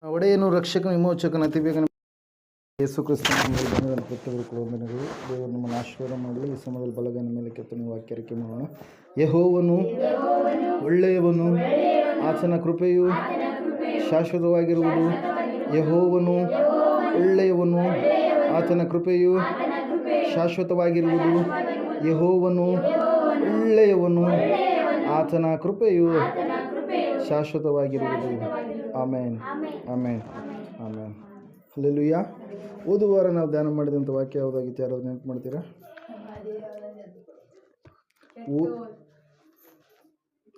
ಒಡೆಯನು ರಕ್ಷಕನ ವಿಮೋಚಕನ ಅತಿ ಬೇಗನೆ ಯೇಸು ಕ್ರಿಸ್ತನ ಪುತ್ರರು ವಂದನೆಗಳು. ದೇವರು ನಮ್ಮನ್ನು ಆಶೀರ್ವಾದ ಮಾಡಲಿ. ಈ ಸಮಯದಲ್ಲಿ ಬಲಗೈನ ಮೇಲೆ ಕೆತ್ತನೆ ವಾಕ್ಯ ಅರಿಕೆ ಮಾಡೋಣ. ಯೆಹೋವನು ಒಳ್ಳೆಯವನು, ಆತನ ಕೃಪೆಯು ಶಾಶ್ವತವಾಗಿರುವುದು. ಯೆಹೋವನು ಒಳ್ಳೆಯವನು, ಆತನ ಕೃಪೆಯು ಶಾಶ್ವತವಾಗಿರುವುದು. ಯೆಹೋವನು ಒಳ್ಳೆಯವನು, ಆತನ ಕೃಪೆಯು ಶಾಶ್ವತವಾಗಿರುವುದು. ಆಮೇನ್ ಆಮೇನ್ ಆಮೇನ್. ಹಲ್ಲೆಲೂಯಾ. ಓದುವಾರ ನಾವು ಧ್ಯಾನ ಮಾಡಿದಂಥ ವಾಕ್ಯ ಯಾವುದಾಗಿತ್ತು? ಯಾರಾದ್ರು ನೆನಪು ಮಾಡ್ತೀರಾ?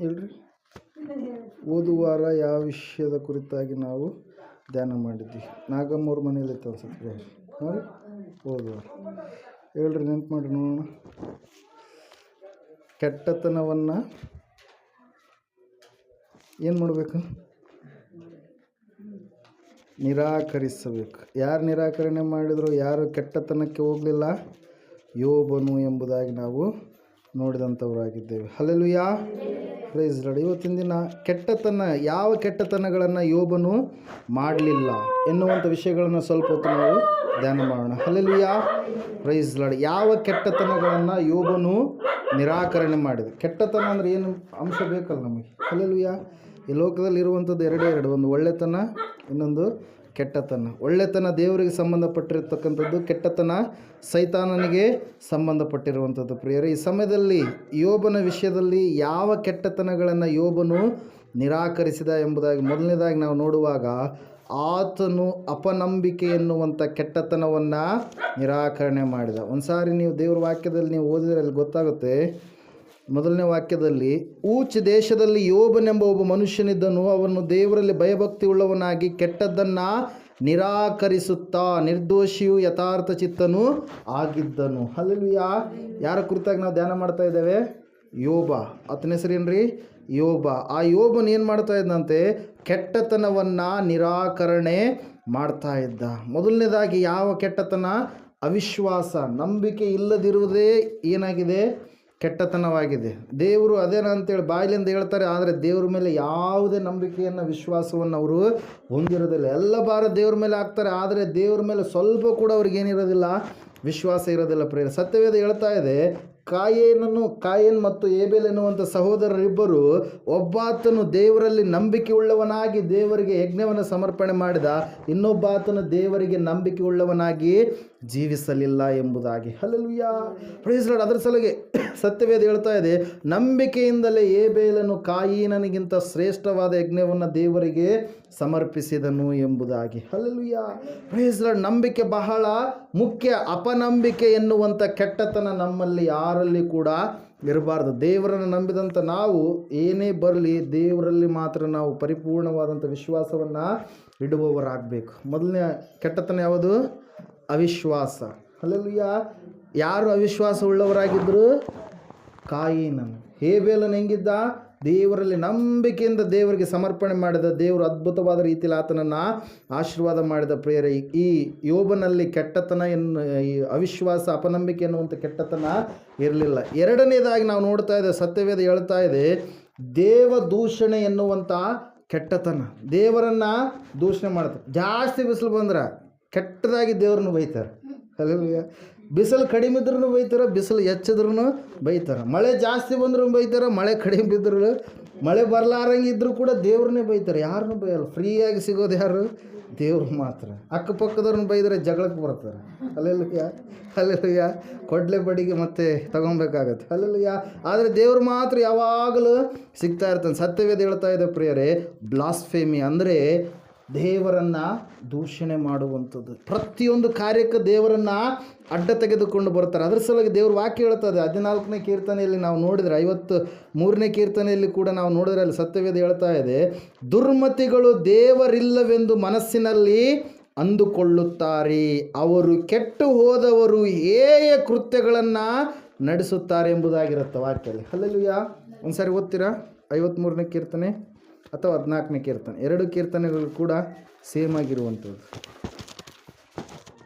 ಹೇಳ್ರಿ. ಓದುವಾರ ಯಾವ ವಿಷಯದ ಕುರಿತಾಗಿ ನಾವು ಧ್ಯಾನ ಮಾಡಿದ್ವಿ? ನಾಗಮ್ಮವ್ರ ಮನೇಲಿ ಇತ್ತು ಅನ್ಸುತ್ತೆ. ಹಾಂ, ಓದುವಾರ ಹೇಳ್ರಿ, ನೆನಪು ಮಾಡಿ ನೋಡೋಣ. ಕೆಟ್ಟತನವನ್ನು ಏನು ಮಾಡಬೇಕು? ನಿರಾಕರಿಸಬೇಕು. ಯಾರು ನಿರಾಕರಣೆ ಮಾಡಿದ್ರು? ಯಾರು ಕೆಟ್ಟತನಕ್ಕೆ ಹೋಗಲಿಲ್ಲ? ಯೋಬನು ಎಂಬುದಾಗಿ ನಾವು ನೋಡಿದಂಥವರಾಗಿದ್ದೇವೆ. Hallelujah, praise lord. ಇವತ್ತಿನ ದಿನ ಕೆಟ್ಟತನ, ಯಾವ ಕೆಟ್ಟತನಗಳನ್ನು ಯೋಬನು ಮಾಡಲಿಲ್ಲ ಎನ್ನುವಂಥ ವಿಷಯಗಳನ್ನು ಸ್ವಲ್ಪ ಹೊತ್ತು ನಾವು ಧ್ಯಾನ ಮಾಡೋಣ. Hallelujah, praise Lord. ಯಾವ ಕೆಟ್ಟತನಗಳನ್ನು ಯೋಬನು ನಿರಾಕರಣೆ ಮಾಡಿದೆ? ಕೆಟ್ಟತನ ಅಂದರೆ ಏನು ಅಂಶ ಬೇಕಲ್ಲ ನಮಗೆ? ಹಲ್ಲೆಲೂಯಾ. ಈ ಲೋಕದಲ್ಲಿ ಇರುವಂಥದ್ದು ಎರಡು, ಒಂದು ಒಳ್ಳೆತನ, ಇನ್ನೊಂದು ಕೆಟ್ಟತನ. ಒಳ್ಳೆತನ ದೇವರಿಗೆ ಸಂಬಂಧಪಟ್ಟಿರ್ತಕ್ಕಂಥದ್ದು, ಕೆಟ್ಟತನ ಸೈತಾನನಿಗೆ ಸಂಬಂಧಪಟ್ಟಿರುವಂಥದ್ದು. ಪ್ರಿಯರೇ, ಈ ಸಮಯದಲ್ಲಿ ಯೋಬನ ವಿಷಯದಲ್ಲಿ ಯಾವ ಕೆಟ್ಟತನಗಳನ್ನು ಯೋಬನು ನಿರಾಕರಿಸಿದ ಎಂಬುದಾಗಿ ಮೊದಲನೇದಾಗಿ ನಾವು ನೋಡುವಾಗ, ಆತನು ಅಪನಂಬಿಕೆ ಎನ್ನುವಂಥ ಕೆಟ್ಟತನವನ್ನು ನಿರಾಕರಣೆ ಮಾಡಿದ. ಒಂದು ಸಾರಿ ನೀವು ದೇವರ ವಾಕ್ಯದಲ್ಲಿ ನೀವು ಓದಿದರೆ ಅಲ್ಲಿ ಗೊತ್ತಾಗುತ್ತೆ. ಮೊದಲನೇ ವಾಕ್ಯದಲ್ಲಿ, ಊಚ್ ದೇಶದಲ್ಲಿ ಯೋಬನೆಂಬ ಒಬ್ಬ ಮನುಷ್ಯನಿದ್ದನು. ಅವನು ದೇವರಲ್ಲಿ ಭಯಭಕ್ತಿ ಉಳ್ಳವನಾಗಿ ಕೆಟ್ಟದ್ದನ್ನು ನಿರಾಕರಿಸುತ್ತಾ ನಿರ್ದೋಷಿಯು ಯಥಾರ್ಥ ಚಿತ್ತನೂ ಆಗಿದ್ದನು. ಹಲ್ಲೆಲೂಯಾ. ಯಾರ ಕುರಿತಾಗಿ ನಾವು ಧ್ಯಾನ ಮಾಡ್ತಾ ಇದ್ದೇವೆ? ಯೋಬ. ಆತನ ಹೆಸರೇನ್ರಿ? ಯೋಬ. ಆ ಯೋಬನು ಏನು ಮಾಡ್ತಾ ಇದ್ದಂತೆ? ಕೆಟ್ಟತನವನ್ನು ನಿರಾಕರಣೆ ಮಾಡ್ತಾ ಇದ್ದ. ಮೊದಲನೇದಾಗಿ ಯಾವ ಕೆಟ್ಟತನ? ಅವಿಶ್ವಾಸ, ನಂಬಿಕೆ ಇಲ್ಲದಿರುವುದೇ ಏನಾಗಿದೆ? ಕೆಟ್ಟತನವಾಗಿದೆ. ದೇವರು ಅದೇನ ಅಂತೇಳಿ ಬಾಯಿಲಿಂದ ಹೇಳ್ತಾರೆ, ಆದರೆ ದೇವ್ರ ಮೇಲೆ ಯಾವುದೇ ನಂಬಿಕೆಯನ್ನು, ವಿಶ್ವಾಸವನ್ನು ಅವರು ಹೊಂದಿರೋದಿಲ್ಲ. ಎಲ್ಲ ಭಾರ ದೇವ್ರ ಮೇಲೆ ಹಾಕ್ತಾರೆ, ಆದರೆ ದೇವ್ರ ಮೇಲೆ ಸ್ವಲ್ಪ ಕೂಡ ಅವ್ರಿಗೇನಿರೋದಿಲ್ಲ, ವಿಶ್ವಾಸ ಇರೋದಿಲ್ಲ. ಪ್ರೇರ, ಸತ್ಯವೇದ ಹೇಳ್ತಾ ಇದೆ, ಕಾಯೇನ್ ಮತ್ತು ಏಬೇಲ್ ಎನ್ನುವಂಥ ಸಹೋದರರಿಬ್ಬರು, ಒಬ್ಬಾತನು ದೇವರಲ್ಲಿ ನಂಬಿಕೆ ಉಳ್ಳವನಾಗಿ ದೇವರಿಗೆ ಯಜ್ಞವನ್ನು ಸಮರ್ಪಣೆ ಮಾಡಿದ, ಇನ್ನೊಬ್ಬಾತನು ದೇವರಿಗೆ ನಂಬಿಕೆ ಉಳ್ಳವನಾಗಿ ಜೀವಿಸಲಿಲ್ಲ ಎಂಬುದಾಗಿ. Hallelujah, praise Lord. ಅದರ ಸಲುವಾಗಿ ಸತ್ಯವೇದ ಹೇಳ್ತಾ ಇದೆ, ನಂಬಿಕೆಯಿಂದಲೇ ಏಬೇಲನು ಕಾಯಿನನಿಗಿಂತ ಶ್ರೇಷ್ಠವಾದ ಯಜ್ಞವನ್ನು ದೇವರಿಗೆ ಸಮರ್ಪಿಸಿದನು ಎಂಬುದಾಗಿ. Hallelujah, praise Lord. ನಂಬಿಕೆ ಬಹಳ ಮುಖ್ಯ. ಅಪನಂಬಿಕೆ ಎನ್ನುವಂಥ ಕೆಟ್ಟತನ ನಮ್ಮಲ್ಲಿ ಯಾರಲ್ಲಿ ಕೂಡ ಇರಬಾರ್ದು. ದೇವರನ್ನು ನಂಬಿದಂಥ ನಾವು ಏನೇ ಬರಲಿ, ದೇವರಲ್ಲಿ ಮಾತ್ರ ನಾವು ಪರಿಪೂರ್ಣವಾದಂಥ ವಿಶ್ವಾಸವನ್ನು ಇಡುವವರಾಗಬೇಕು. ಮೊದಲನೇ ಕೆಟ್ಟತನ ಯಾವುದು? ಅವಿಶ್ವಾಸ. ಹಲ್ಲೆಲೂಯಾ. ಯಾರು ಅವಿಶ್ವಾಸ ಉಳ್ಳವರಾಗಿದ್ದರು? ಕಾಯಿನನು. ಹೇಬೇಲನು ಹೆಂಗಿದ್ದ? ದೇವರಲ್ಲಿ ನಂಬಿಕೆಯಿಂದ ದೇವರಿಗೆ ಸಮರ್ಪಣೆ ಮಾಡಿದ. ದೇವರು ಅದ್ಭುತವಾದ ರೀತಿಯಲ್ಲಿ ಆತನನ್ನು ಆಶೀರ್ವಾದ ಮಾಡಿದ. ಪ್ರಿಯರೇ, ಈ ಯೋಬನಲ್ಲಿ ಕೆಟ್ಟತನ ಈ ಅವಿಶ್ವಾಸ, ಅಪನಂಬಿಕೆ ಎನ್ನುವಂಥ ಕೆಟ್ಟತನ ಇರಲಿಲ್ಲ. ಎರಡನೇದಾಗಿ ನಾವು ನೋಡ್ತಾ ಇದ್ದೇವೆ, ಸತ್ಯವೇದ ಹೇಳ್ತಾ ಇದೆ, ದೇವ ದೂಷಣೆ ಎನ್ನುವಂಥ ಕೆಟ್ಟತನ. ದೇವರನ್ನು ದೂಷಣೆ ಮಾಡ್ತಾರೆ. ಜಾಸ್ತಿ ಬಿಸಿಲು ಬಂದ್ರೆ ಕೆಟ್ಟದಾಗಿ ದೇವ್ರನ್ನ ಬೈತಾರೆ. ಹಲ್ಲೆಲೂಯಾ. ಬಿಸಿಲು ಕಡಿಮೆ ಇದ್ರೂ ಬೈತಾರೆ, ಬಿಸಿಲು ಹೆಚ್ಚಿದ್ರೂ ಬೈತಾರೆ. ಮಳೆ ಜಾಸ್ತಿ ಬಂದರೂ ಬೈತಾರೆ, ಮಳೆ ಕಡಿಮೆ ಬಿದ್ದರೂ, ಮಳೆ ಬರಲಾರಂಗಿದ್ರೂ ಕೂಡ ದೇವ್ರನ್ನೇ ಬೈತಾರೆ. ಯಾರನ್ನೂ ಬೈಯಲ್ಲ. ಫ್ರೀಯಾಗಿ ಸಿಗೋದು ಯಾರು? ದೇವ್ರು ಮಾತ್ರ. ಅಕ್ಕಪಕ್ಕದವ್ರನ್ನ ಬೈದರೆ ಜಗಳಕ್ಕೆ ಬರ್ತಾರೆ. Hallelujah, hallelujah. ಕೊಡ್ಲೆ ಬಡಿಗೆ ಮತ್ತೆ ತಗೊಬೇಕಾಗತ್ತೆ. ಹಲ್ಲೆಲೂಯಾ. ಆದರೆ ದೇವ್ರು ಮಾತ್ರ ಯಾವಾಗಲೂ ಸಿಗ್ತಾ ಇರ್ತಾನೆ. ಸತ್ಯವೇದ ಹೇಳ್ತಾ ಇದೆ ಪ್ರಿಯರೇ, ಬ್ಲಾಸ್ಫೇಮಿ ಅಂದರೆ ದೇವರನ್ನು ದೂಷಣೆ ಮಾಡುವಂಥದ್ದು. ಪ್ರತಿಯೊಂದು ಕಾರ್ಯಕ್ಕೆ ದೇವರನ್ನು ಅಡ್ಡ ತೆಗೆದುಕೊಂಡು ಬರ್ತಾರೆ. ಅದರ ಸಲುವಾಗಿ ದೇವ್ರ ವಾಕ್ಯ ಹೇಳ್ತದೆ. 14ನೇ ಕೀರ್ತನೆಯಲ್ಲಿ ನಾವು ನೋಡಿದರೆ, 53ನೇ ಕೀರ್ತನೆಯಲ್ಲಿ ಕೂಡ ನಾವು ನೋಡಿದರೆ ಅಲ್ಲಿ ಸತ್ಯವೇದ ಹೇಳ್ತಾ ಇದೆ, ದುರ್ಮತಿಗಳು ದೇವರಿಲ್ಲವೆಂದು ಮನಸ್ಸಿನಲ್ಲಿ ಅಂದುಕೊಳ್ಳುತ್ತಾರೆ, ಅವರು ಕೆಟ್ಟು ಹೋದವರು ಹೇಯ ಕೃತ್ಯಗಳನ್ನು ನಡೆಸುತ್ತಾರೆ ಎಂಬುದಾಗಿರುತ್ತೆ ವಾಕ್ಯದಲ್ಲಿ. ಹಲ್ಲೆಲೂಯಾ. ಒಂದು ಸಾರಿ ಓದ್ತೀರಾ? 53ನೇ ಕೀರ್ತನೆ ಅಥವಾ 14ನೇ ಕೀರ್ತನೆ, ಎರಡು ಕೀರ್ತನೆಗಳು ಕೂಡ ಸೇಮ್ ಆಗಿರುವಂಥದ್ದು.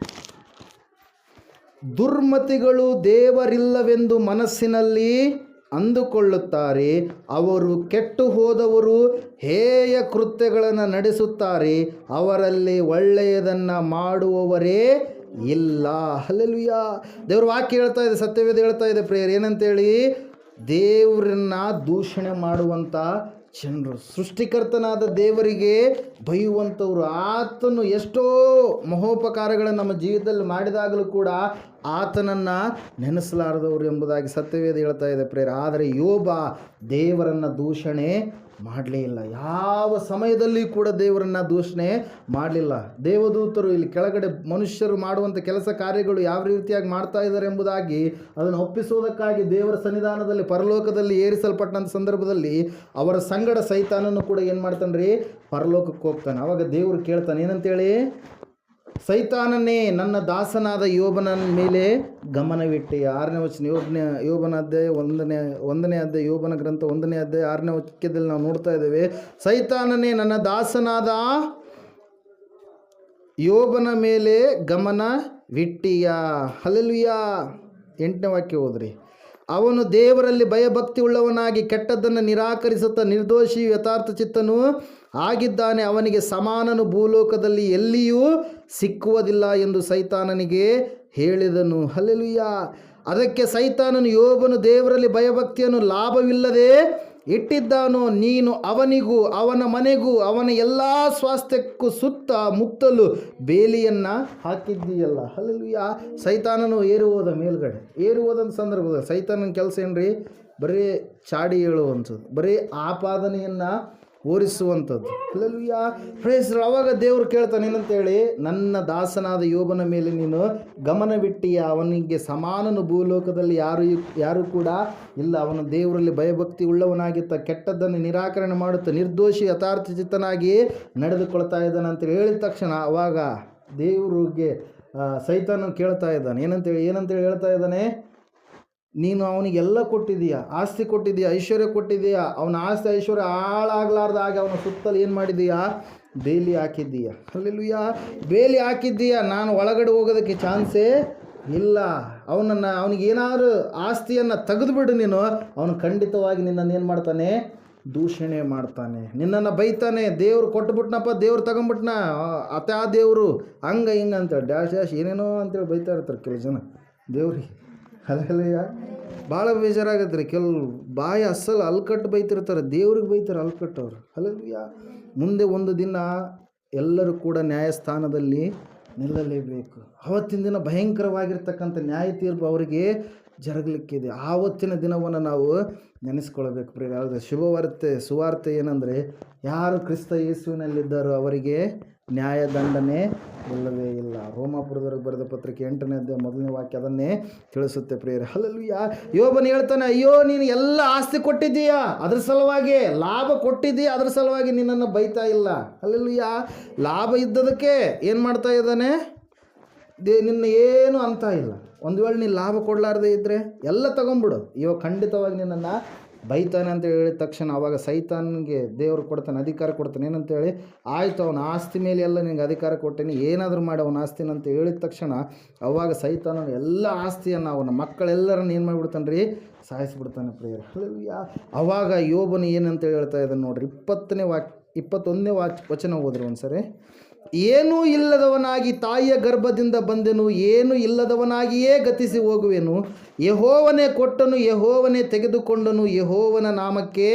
ದುರ್ಮತಿಗಳು ದೇವರಿಲ್ಲವೆಂದು ಮನಸ್ಸಿನಲ್ಲಿ ಅಂದುಕೊಳ್ಳುತ್ತಾರೆ. ಅವರು ಕೆಟ್ಟು ಹೋದವರು ಹೇಯ ಕೃತ್ಯಗಳನ್ನು ನಡೆಸುತ್ತಾರೆ, ಅವರಲ್ಲಿ ಒಳ್ಳೆಯದನ್ನು ಮಾಡುವವರೇ ಇಲ್ಲ. ಹಲ್ಲೆಲೂಯಾ. ದೇವ್ರ ವಾಕ್ಯ ಹೇಳ್ತಾ ಇದೆ, ಸತ್ಯವೇದ ಹೇಳ್ತಾ ಇದೆ ಪ್ರೇಯರ್ ಏನಂತೇಳಿ, ದೇವರನ್ನ ದೂಷಣೆ ಮಾಡುವಂಥ ಜನರು, ಸೃಷ್ಟಿಕರ್ತನಾದ ದೇವರಿಗೆ ಬೈಯುವಂಥವ್ರು, ಆತನು ಎಷ್ಟೋ ಮಹೋಪಕಾರಗಳನ್ನು ನಮ್ಮ ಜೀವಿತದಲ್ಲಿ ಮಾಡಿದಾಗಲೂ ಕೂಡ ಆತನನ್ನು ನೆನೆಸಲಾರದವರು ಎಂಬುದಾಗಿ ಸತ್ಯವೇದ ಹೇಳ್ತಾ ಇದೆ ಪ್ರೇರ. ಆದರೆ ಯೋಬ ದೇವರನ್ನು ದೂಷಣೆ ಮಾಡಲೇ ಇಲ್ಲ. ಯಾವ ಸಮಯದಲ್ಲಿ ಕೂಡ ದೇವರನ್ನು ದೂಷಣೆ ಮಾಡಲಿಲ್ಲ. ದೇವದೂತರು ಇಲ್ಲಿ ಕೆಳಗಡೆ ಮನುಷ್ಯರು ಮಾಡುವಂಥ ಕೆಲಸ ಕಾರ್ಯಗಳು ಯಾವ ರೀತಿಯಾಗಿ ಮಾಡ್ತಾ ಇದ್ದಾರೆ ಎಂಬುದಾಗಿ ಅದನ್ನು ಒಪ್ಪಿಸುವುದಕ್ಕಾಗಿ ದೇವರ ಸನ್ನಿಧಾನದಲ್ಲಿ ಪರಲೋಕದಲ್ಲಿ ಏರಿಸಲ್ಪಟ್ಟಂಥ ಸಂದರ್ಭದಲ್ಲಿ ಅವರ ಸಂಗಡ ಸೈತಾನನು ಕೂಡ ಏನು ಮಾಡ್ತಾನೆ ರೀ, ಪರಲೋಕಕ್ಕೆ ಹೋಗ್ತಾನೆ. ಆವಾಗ ದೇವರು ಕೇಳ್ತಾನೆ ಏನಂತೇಳಿ, ಸೈತಾನನೇ ನನ್ನ ದಾಸನಾದ ಯೋಬನ ಮೇಲೆ ಗಮನವಿಟ್ಟೆ. 6ನೇ ವಚನ, ಯೋಬನ ಅಧ್ಯಾಯ 1ನೇ ಅಧ್ಯಾಯ, ಯೋಬನ ಗ್ರಂಥ 1ನೇ ಅಧ್ಯಾಯ 6ನೇ ವಾಕ್ಯದಲ್ಲಿ ನಾವು ನೋಡ್ತಾ ಇದ್ದೇವೆ, ಸೈತಾನನೇ ನನ್ನ ದಾಸನಾದ ಯೋಬನ ಮೇಲೆ ಗಮನವಿಟ್ಟೀಯ. ಹಲ್ಲೆಲೂಯಾ. 8ನೇ ವಾಕ್ಯ ಹೋದ್ರಿ, ಅವನು ದೇವರಲ್ಲಿ ಭಯಭಕ್ತಿ ಉಳ್ಳವನಾಗಿ ಕೆಟ್ಟದ್ದನ್ನು ನಿರಾಕರಿಸುತ್ತಾ ನಿರ್ದೋಷಿ ಯಥಾರ್ಥ ಚಿತ್ತನು ಆಗಿದ್ದಾನೆ. ಅವನಿಗೆ ಸಮಾನನು ಭೂಲೋಕದಲ್ಲಿ ಎಲ್ಲಿಯೂ ಸಿಕ್ಕುವುದಿಲ್ಲ ಎಂದು ಸೈತಾನನಿಗೆ ಹೇಳಿದನು. ಹಲ್ಲೆಲೂಯಾ. ಅದಕ್ಕೆ ಸೈತಾನನು, ಯೋಬನು ದೇವರಲ್ಲಿ ಭಯಭಕ್ತಿಯನ್ನು ಲಾಭವಿಲ್ಲದೆ ಇಟ್ಟಿದ್ದಾನೋ, ನೀನು ಅವನಿಗೂ ಅವನ ಮನೆಗೂ ಅವನ ಎಲ್ಲ ಸ್ವಾಸ್ಥ್ಯಕ್ಕೂ ಸುತ್ತ ಮುತ್ತಲು ಬೇಲಿಯನ್ನು ಹಾಕಿದ್ದೀಯಲ್ಲ. ಹಲ್ಲೆಲೂಯಾ. ಸೈತಾನನು ಏರಿ ಹೋದ ಮೇಲ್ಗಡೆ, ಏರಿ ಹೋದಂಥ ಸಂದರ್ಭದಲ್ಲಿ ಸೈತಾನನ ಕೆಲಸ ಏನ್ರಿ, ಬರೀ ಚಾಡಿ ಹೇಳುವಂಥದ್ದು, ಬರೀ ಆಪಾದನೆಯನ್ನು ಓರಿಸುವಂಥದ್ದು. ಹಲ್ಲೆಲೂಯಾ. ಪ್ರೈಸ್. ಅವಾಗ ದೇವರು ಕೇಳ್ತಾನೆ ಏನಂತೇಳಿ, ನನ್ನ ದಾಸನಾದ ಯೋಬನ ಮೇಲೆ ನೀನು ಗಮನವಿಟ್ಟೀಯ, ಅವನಿಗೆ ಸಮಾನನು ಭೂಲೋಕದಲ್ಲಿ ಯಾರು ಕೂಡ ಇಲ್ಲ. ಅವನು ದೇವರಲ್ಲಿ ಭಯಭಕ್ತಿ ಉಳ್ಳವನಾಗಿತ್ತ, ಕೆಟ್ಟದ್ದನ್ನು ನಿರಾಕರಣೆ ಮಾಡುತ್ತಾ ನಿರ್ದೋಷಿ ಯಥಾರ್ಥ ಚಿತ್ತನಾಗಿ ನಡೆದುಕೊಳ್ತಾ ಇದ್ದಾನೆ ಅಂತೇಳಿ ಹೇಳಿದ ತಕ್ಷಣ ಅವಾಗ ದೇವರಿಗೆ ಸೈತಾನ ಕೇಳ್ತಾ ಇದ್ದಾನೆ ಏನಂತೇಳಿ ಹೇಳ್ತಾ ಇದ್ದಾನೆ, ನೀನು ಅವನಿಗೆಲ್ಲ ಕೊಟ್ಟಿದ್ದೀಯಾ, ಆಸ್ತಿ ಕೊಟ್ಟಿದ್ದೀಯಾ, ಐಶ್ವರ್ಯ ಕೊಟ್ಟಿದ್ದೀಯಾ, ಅವನ ಆಸ್ತಿ ಐಶ್ವರ್ಯ ಹಾಳಾಗಲಾರ್ದ ಹಾಗೆ ಅವನ ಸುತ್ತಲೂ ಏನು ಮಾಡಿದ್ದೀಯಾ, ಬೇಲಿ ಹಾಕಿದ್ದೀಯಾ. ಹಲ್ಲೆಲೂಯಾ. ಬೇಲಿ ಹಾಕಿದ್ದೀಯಾ, ನಾನು ಒಳಗಡೆ ಹೋಗೋದಕ್ಕೆ ಚಾನ್ಸೇ ಇಲ್ಲ. ಅವನಿಗೇನಾದ್ರು ಆಸ್ತಿಯನ್ನು ತೆಗೆದುಬಿಡು ನೀನು, ಅವನು ಖಂಡಿತವಾಗಿ ನಿನ್ನನ್ನು ಏನು ಮಾಡ್ತಾನೆ, ದೂಷಣೆ ಮಾಡ್ತಾನೆ, ನಿನ್ನನ್ನು ಬೈತಾನೆ. ದೇವ್ರು ಕೊಟ್ಬಿಟ್ನಪ್ಪ, ದೇವ್ರು ತಗೊಂಬಿಟ್ನ, ಆ ದೇವರು ಹಂಗೆ ಹಿಂಗೆ ಅಂತೇಳಿ ಡ್ಯಾಶ್ ಏನೇನೋ ಅಂತೇಳಿ ಬೈತಾ ಇರ್ತಾರೆ ಕೆಲವು ಜನ ದೇವ್ರಿಗೆ. ಹಲ್ಲೆಲೂಯಾ. ಭಾಳ ಬೇಜಾರಾಗತ್ತೆ ರೀ. ಕೆಲವು ಬಾಯಿ ಅಸಲು ಅಲ್ಕಟ್ಟು ಬೈತಿರ್ತಾರೆ, ದೇವ್ರಿಗೆ ಬೈತಾರೆ ಅಲ್ಕಟ್ಟು ಅವರು. ಹಲ್ಲೆಲೂಯಾ. ಮುಂದೆ ಒಂದು ದಿನ ಎಲ್ಲರೂ ಕೂಡ ನ್ಯಾಯಸ್ಥಾನದಲ್ಲಿ ನಿಲ್ಲಲೇಬೇಕು. ಆವತ್ತಿನ ದಿನ ಭಯಂಕರವಾಗಿರ್ತಕ್ಕಂಥ ನ್ಯಾಯ ತೀರ್ಪು ಅವರಿಗೆ ಜರುಗಲಿಕ್ಕಿದೆ. ಆವತ್ತಿನ ದಿನವನ್ನು ನಾವು ನೆನೆಸ್ಕೊಳ್ಬೇಕು ಪ್ರಿಯ. ಸುವಾರ್ತೆ ಏನಂದರೆ, ಯಾರು ಕ್ರಿಸ್ತ ಯೇಸುವಿನಲ್ಲಿದ್ದಾರೋ ಅವರಿಗೆ ನ್ಯಾಯದಂಡನೆ ಇಲ್ಲವೇ ಇಲ್ಲ. ರೋಮಾಪುರದವರೆಗೆ ಬರೆದ ಪತ್ರಿಕೆ 8ನೇ ಅಧ್ಯಾಯ 1ನೇ ವಾಕ್ಯ ಅದನ್ನೇ ತಿಳಿಸುತ್ತೆ ಪ್ರಿಯರೇ. ಹಲ್ಲೆಲೂಯಾ. ಯೋಬನು ಹೇಳ್ತಾನೆ, ಅಯ್ಯೋ ನೀನು ಎಲ್ಲ ಆಸ್ತಿ ಕೊಟ್ಟಿದ್ದೀಯಾ, ಅದ್ರ ಸಲುವಾಗಿ ಲಾಭ ಕೊಟ್ಟಿದ್ದೀಯಾ, ಅದ್ರ ಸಲುವಾಗಿ ನಿನ್ನನ್ನು ಬೈತಾ ಇಲ್ಲ. ಹಲ್ಲೆಲೂಯಾ. ಲಾಭ ಇದ್ದದಕ್ಕೆ ಏನು ಮಾಡ್ತಾ ಇದ್ದಾನೆ, ನಿನ್ನ ಏನು ಅಂತ ಇಲ್ಲ. ಒಂದು ವೇಳೆ ನೀನು ಲಾಭ ಕೊಡಲಾರ್ದೇ ಇದ್ದರೆ ಎಲ್ಲ ತಗೊಂಬಿಡು, ಇವಾಗ ಖಂಡಿತವಾಗಿ ನಿನ್ನನ್ನು ಬೈತಾನೆ ಅಂತ ಹೇಳಿದ ತಕ್ಷಣ ಅವಾಗ ಸೈತಾನಿಗೆ ದೇವರು ಕೊಡ್ತಾನೆ, ಅಧಿಕಾರ ಕೊಡ್ತಾನೆ. ಏನಂತೇಳಿ, ಆಯಿತು ಅವನ ಆಸ್ತಿ ಮೇಲೆ ಎಲ್ಲ ನಿನಗೆ ಅಧಿಕಾರ ಕೊಟ್ಟೇನೆ, ಏನಾದರೂ ಮಾಡಿ ಅವನ ಆಸ್ತಿನ ಅಂತ ಹೇಳಿದ ತಕ್ಷಣ ಅವಾಗ ಸೈತಾನ ಎಲ್ಲ ಆಸ್ತಿಯನ್ನು ಅವನ ಮಕ್ಕಳೆಲ್ಲರನ್ನು ಏನು ಮಾಡಿಬಿಡ್ತಾನೆ ರೀ, ಸಾಯಿಸಿಬಿಡ್ತಾನೆ ಪ್ರಿಯರೇ. ಹಲ್ಲೆಲೂಯಾ. ಅವಾಗ ಯೋಬನು ಏನಂತೇಳಿ ಹೇಳ್ತಾ ಇದ್ದಾನೆ ನೋಡ್ರಿ, 21ನೇ ವಚನ ಹೋದ್ರಿ ಒಂದ್ಸರಿ. ಏನೂ ಇಲ್ಲದವನಾಗಿ ತಾಯಿಯ ಗರ್ಭದಿಂದ ಬಂದೆನು, ಏನು ಇಲ್ಲದವನಾಗಿಯೇ ಗತಿಸಿ ಹೋಗುವೆನು. ಯೆಹೋವನೇ ಕೊಟ್ಟನು, ಯೆಹೋವನೇ ತೆಗೆದುಕೊಂಡನು, ಯೆಹೋವನ ನಾಮಕ್ಕೆ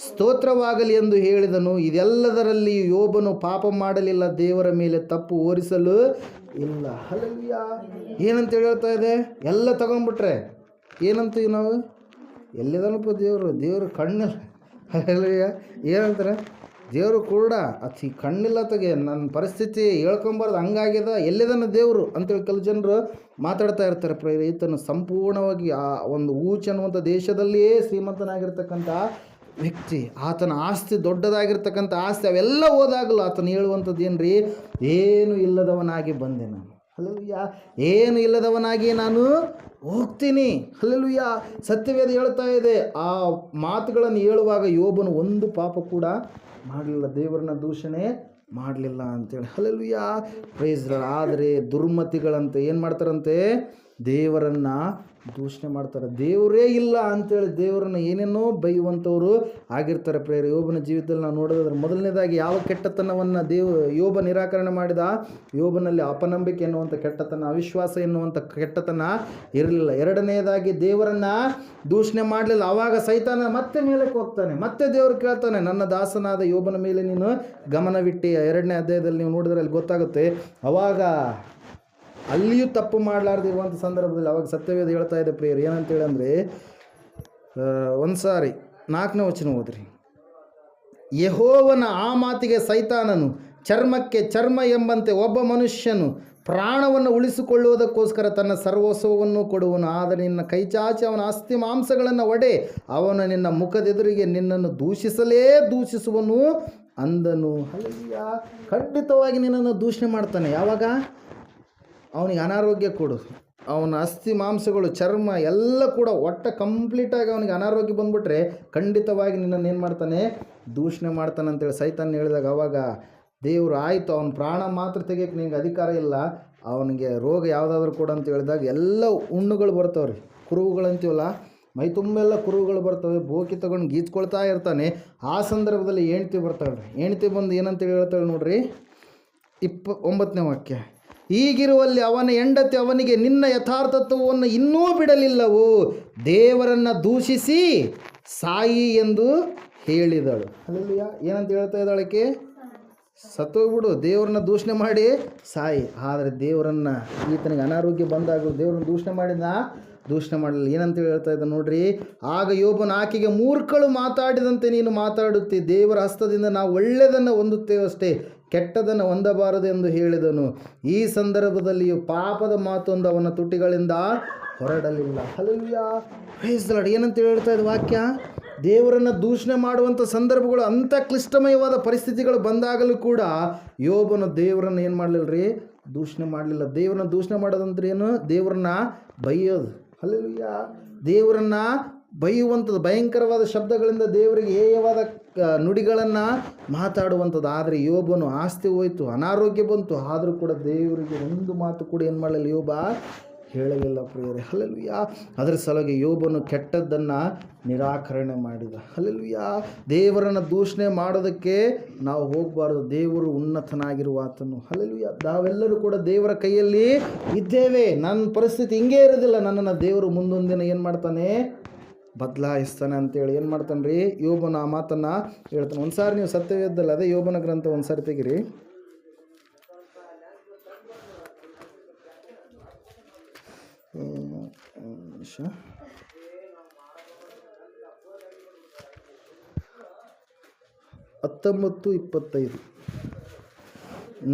ಸ್ತೋತ್ರವಾಗಲಿ ಎಂದು ಹೇಳಿದನು. ಇದೆಲ್ಲದರಲ್ಲಿ ಯೋಬನು ಪಾಪ ಮಾಡಲಿಲ್ಲ, ದೇವರ ಮೇಲೆ ತಪ್ಪು ಹೊರಿಸಲು ಇಲ್ಲ. ಹಲ್ಲೆಲೂಯಾ. ಏನಂತೇಳಿ ಹೇಳ್ತಾ ಇದೆ, ಎಲ್ಲ ತಗೊಂಡ್ಬಿಟ್ರೆ ಏನಂತೀವಿ ನಾವು, ಎಲ್ಲಿದನಪ್ಪ ದೇವರು ಕಣ್ಣಲ್ಲಿ. ಹಲ್ಲೆಲೂಯಾ. ಏನಂತಾರೆ, ದೇವರು ಕೂಡ ಅತಿ ಕಣ್ಣಿಲ್ಲ ತೆಗೆ, ನನ್ನ ಪರಿಸ್ಥಿತಿ ಹೇಳ್ಕೊಂಬಾರ್ದು, ಹಂಗಾಗ್ಯದ, ಎಲ್ಲಿದಾನ ದೇವರು ಅಂತೇಳಿ ಕೆಲವು ಜನರು ಮಾತಾಡ್ತಾ ಇರ್ತಾರೆ ಪ್ರಿಯ. ಈತನು ಸಂಪೂರ್ಣವಾಗಿ ಆ ಒಂದು ಊಚ್ ಅನ್ನುವಂಥ ದೇಶದಲ್ಲಿಯೇ ಶ್ರೀಮಂತನಾಗಿರ್ತಕ್ಕಂಥ ವ್ಯಕ್ತಿ. ಆತನ ಆಸ್ತಿ ದೊಡ್ಡದಾಗಿರ್ತಕ್ಕಂಥ ಆಸ್ತಿ ಅವೆಲ್ಲ ಹೋದಾಗಲೂ ಆತನು ಹೇಳುವಂಥದ್ದು ಏನು ರೀ, ಏನು ಇಲ್ಲದವನಾಗಿ ಬಂದೆ ನಾನು. ಹಲ್ಲೆಲೂಯಾ. ಏನು ಇಲ್ಲದವನಾಗಿ ನಾನು ಹೋಗ್ತೀನಿ. ಹಲ್ಲೆಲೂಯಾ. ಸತ್ಯವೇದ ಹೇಳ್ತಾ ಇದೆ, ಆ ಮಾತುಗಳನ್ನು ಹೇಳುವಾಗ ಯೋಬನು ಒಂದು ಪಾಪ ಕೂಡ ಮಾಡಲಿಲ್ಲ, ದೇವರನ್ನ ದೂಷಣೆ ಮಾಡಲಿಲ್ಲ ಅಂತೇಳಿ. ಹಲ್ಲೆಲೂಯಾ. Praise Lord. ಆದರೆ ದುರ್ಮತಿಗಳಂತೆ ಏನು ಮಾಡ್ತಾರಂತೆ, ದೇವರನ್ನು ದೂಷಣೆ ಮಾಡ್ತಾರೆ. ದೇವರೇ ಇಲ್ಲ ಅಂತೇಳಿ ದೇವರನ್ನು ಏನೇನೋ ಬೈಯುವಂಥವ್ರು ಆಗಿರ್ತಾರೆ ಪ್ರೇರೆ. ಯೋಬನ ಜೀವಿತದಲ್ಲಿ ನಾವು ನೋಡೋದಾದ್ರೆ ಮೊದಲನೇದಾಗಿ ಯಾವ ಕೆಟ್ಟತನವನ್ನು ಯೋಬ ನಿರಾಕರಣೆ ಮಾಡಿದ? ಯೋಬನಲ್ಲಿ ಅಪನಂಬಿಕೆ ಎನ್ನುವಂಥ ಕೆಟ್ಟತನ, ಅವಿಶ್ವಾಸ ಎನ್ನುವಂಥ ಕೆಟ್ಟತನ ಇರಲಿಲ್ಲ. ಎರಡನೆಯದಾಗಿ ದೇವರನ್ನು ದೂಷಣೆ ಮಾಡಲಿಲ್ಲ. ಆವಾಗ ಸೈತಾನ ಮತ್ತೆ ಮೇಲಕ್ಕೆ ಹೋಗ್ತಾನೆ, ಮತ್ತೆ ದೇವರು ಕೇಳ್ತಾನೆ, ನನ್ನ ದಾಸನಾದ ಯೋಬನ ಮೇಲೆ ನೀನು ಗಮನವಿಟ್ಟಿ. 2ನೇ ಅಧ್ಯಾಯದಲ್ಲಿ ನೀವು ನೋಡಿದ್ರೆ ಅಲ್ಲಿ ಗೊತ್ತಾಗುತ್ತೆ. ಅವಾಗ ಅಲ್ಲಿಯೂ ತಪ್ಪು ಮಾಡಲಾರ್ದಿರುವಂಥ ಸಂದರ್ಭದಲ್ಲಿ ಅವಾಗ ಸತ್ಯವೇದ ಹೇಳ್ತಾ ಇದೆ ಪ್ರಿಯರು, ಏನಂತೇಳಿ ಅಂದರೆ ಒಂದು ಸಾರಿ 4ನೇ ವಚನ ಓದ್ರಿ. ಯೆಹೋವನ ಆ ಮಾತಿಗೆ ಸೈತಾನನು, ಚರ್ಮಕ್ಕೆ ಚರ್ಮ ಎಂಬಂತೆ ಒಬ್ಬ ಮನುಷ್ಯನು ಪ್ರಾಣವನ್ನು ಉಳಿಸಿಕೊಳ್ಳುವುದಕ್ಕೋಸ್ಕರ ತನ್ನ ಸರ್ವಸ್ವವನ್ನು ಕೊಡುವನು. ಆದರೆ ನಿನ್ನ ಕೈಚಾಚಿ ಅವನ ಅಸ್ಥಿ ಮಾಂಸಗಳನ್ನು ಒಡೆ, ಅವನು ನಿನ್ನ ಮುಖದೆದುರಿಗೆ ನಿನ್ನನ್ನು ದೂಷಿಸುವನು ಅಂದನು. ಹಲ್ಲೆಲೂಯಾ. ಖಂಡಿತವಾಗಿ ನಿನ್ನನ್ನು ದೂಷಣೆ ಮಾಡ್ತಾನೆ. ಯಾವಾಗ? ಅವನಿಗೆ ಅನಾರೋಗ್ಯ ಕೊಡು, ಅವನ ಅಸ್ಥಿ ಮಾಂಸಗಳು, ಚರ್ಮ ಎಲ್ಲ ಕೂಡ ಒಟ್ಟು ಕಂಪ್ಲೀಟಾಗಿ ಅವನಿಗೆ ಅನಾರೋಗ್ಯ ಬಂದ್ಬಿಟ್ರೆ ಖಂಡಿತವಾಗಿ ನಿನ್ನನ್ನು ಏನು ಮಾಡ್ತಾನೆ? ದೂಷಣೆ ಮಾಡ್ತಾನೆ ಅಂತೇಳಿ ಸೈತಾನ ಹೇಳಿದಾಗ ಅವಾಗ ದೇವರು ಆಯಿತು, ಅವನ ಪ್ರಾಣ ಮಾತ್ರ ತೆಗಿಯೋಕ್ಕೆ ನಿನಗೆ ಅಧಿಕಾರ ಇಲ್ಲ, ಅವನಿಗೆ ರೋಗ ಯಾವುದಾದ್ರೂ ಕೂಡ ಅಂತ ಹೇಳಿದಾಗ ಎಲ್ಲ ಹುಣ್ಣುಗಳು ಬರ್ತಾವೆ ರೀ, ಕುರುಹುಗಳಂತೀವಲ್ಲ, ಮೈ ತುಂಬೆಲ್ಲ ಕುರುಹುಗಳು ಬರ್ತವೆ, ಬೋಕಿ ತೊಗೊಂಡು ಗೀಚ್ಕೊಳ್ತಾ ಇರ್ತಾನೆ. ಆ ಸಂದರ್ಭದಲ್ಲಿ ಹೆಂಡ್ತಿ ಬರ್ತಾಳೆ ರೀ. ಹೆಂಡ್ತಿ ಬಂದು ಏನಂತೇಳಿ ಹೇಳ್ತಾಳೆ ನೋಡ್ರಿ, 29ನೇ ವಾಕ್ಯ. ಹೀಗಿರುವಲ್ಲಿ ಅವನ ಹೆಂಡತಿ ಅವನಿಗೆ, ನಿನ್ನ ಯಥಾರ್ಥತ್ವವನ್ನು ಇನ್ನೂ ಬಿಡಲಿಲ್ಲವೋ, ದೇವರನ್ನು ದೂಷಿಸಿ ಸಾಯಿ ಎಂದು ಹೇಳಿದಳು. ಹಲ್ಲೆಲೂಯಾ. ಏನಂತ ಹೇಳ್ತಾ ಇದ್ದಾಳಕ್ಕೆ? ಸತ್ತೋಗ್ಬಿಡು, ದೇವ್ರನ್ನ ದೂಷಣೆ ಮಾಡಿ ಸಾಯಿ. ಆದರೆ ದೇವರನ್ನು, ಈತನಿಗೆ ಅನಾರೋಗ್ಯ ಬಂದಾಗ ದೇವ್ರನ್ನ ದೂಷಣೆ ದೂಷಣೆ ಮಾಡಲಿಲ್ಲ. ಏನಂತೇಳಿ ಹೇಳ್ತಾ ಇದ್ದ ನೋಡ್ರಿ. ಆಗ ಯೋಬನ ಆಕೆಗೆ, ಮೂರ್ಖಳು ಮಾತಾಡಿದಂತೆ ನೀನು ಮಾತಾಡುತ್ತಿ, ದೇವರ ಹಸ್ತದಿಂದ ನಾವು ಒಳ್ಳೆಯದನ್ನು ಹೊಂದುತ್ತೇವಷ್ಟೇ, ಕೆಟ್ಟದನ್ನು ಹೊಂದಬಾರದು ಎಂದು ಹೇಳಿದನು. ಈ ಸಂದರ್ಭದಲ್ಲಿಯೂ ಪಾಪದ ಮಾತೊಂದು ಅವನ ತುಟಿಗಳಿಂದ ಹೊರಡಲಿಲ್ಲ. ಹಲ್ಲೆಲೂಯಾ. Praise the Lord. ಏನಂತ ಹೇಳ್ತಾ ಇದ್ದ ವಾಕ್ಯ? ದೇವರನ್ನು ದೂಷಣೆ ಮಾಡುವಂಥ ಸಂದರ್ಭಗಳು, ಅಂಥ ಕ್ಲಿಷ್ಟಮಯವಾದ ಪರಿಸ್ಥಿತಿಗಳು ಬಂದಾಗಲೂ ಕೂಡ ಯೋಬನು ದೇವರನ್ನು ಏನು ಮಾಡಲಿಲ್ಲ ರೀ? ದೂಷಣೆ ಮಾಡಲಿಲ್ಲ. ದೇವರನ್ನ ದೂಷಣೆ ಮಾಡೋದಂದ್ರೆ ಏನು? ದೇವರನ್ನ ಬೈಯೋದು. ಹಲ್ಲೆಲೂಯಾ. ದೇವರನ್ನು ಬೈಯುವಂಥದ್ದು, ಭಯಂಕರವಾದ ಶಬ್ದಗಳಿಂದ ದೇವರಿಗೆ ಹೇಯವಾದ ನುಡಿಗಳನ್ನು ಮಾತಾಡುವಂಥದ್ದು. ಆದರೆ ಯೋಬನು ಆಸ್ತಿ ಹೋಯಿತು, ಅನಾರೋಗ್ಯ ಬಂತು, ಆದರೂ ಕೂಡ ದೇವರಿಗೆ ಒಂದು ಮಾತು ಕೂಡ ಏನು ಮಾಡಲಿಲ್ಲ ಯೋಬ ಹೇಳಲಿಲ್ಲ ಪ್ರಿಯರೇ. ಹಲ್ಲೆಲೂಯಾ. ಅದರ ಸಲುವಾಗಿ ಯೋಬನು ಕೆಟ್ಟದ್ದನ್ನು ನಿರಾಕರಣೆ ಮಾಡಿದ. ಹಲ್ಲೆಲೂಯಾ. ದೇವರನ್ನು ದೂಷಣೆ ಮಾಡೋದಕ್ಕೆ ನಾವು ಹೋಗಬಾರ್ದು. ದೇವರು ಉನ್ನತನಾಗಿರುವ ಆತನು. ಹಲ್ಲೆಲೂಯಾ. ನಾವೆಲ್ಲರೂ ಕೂಡ ದೇವರ ಕೈಯಲ್ಲಿ ಇದ್ದೇವೆ. ನನ್ನ ಪರಿಸ್ಥಿತಿ ಹಿಂಗೇ ಇರೋದಿಲ್ಲ, ನನ್ನನ್ನು ದೇವರು ಮುಂದೊಂದಿನ ಏನು ಮಾಡ್ತಾನೆ? ಬದಲಾಯಿಸ್ತಾನೆ ಅಂತೇಳಿ ಏನು ಮಾಡ್ತಾನೆ ರೀ? ಯೋಬನ ಆ ಮಾತನ್ನು ಹೇಳ್ತಾನೆ. ಒಂದು ಸಾರಿ ನೀವು ಸತ್ಯವೇದದಲ್ಲಿ ಅದೇ ಯೋಬನ ಗ್ರಂಥ ಒಂದು ಸಾರಿ ತೆಗಿರಿ. ನಿಮಿಷ. ಹತ್ತೊಂಬತ್ತು 25.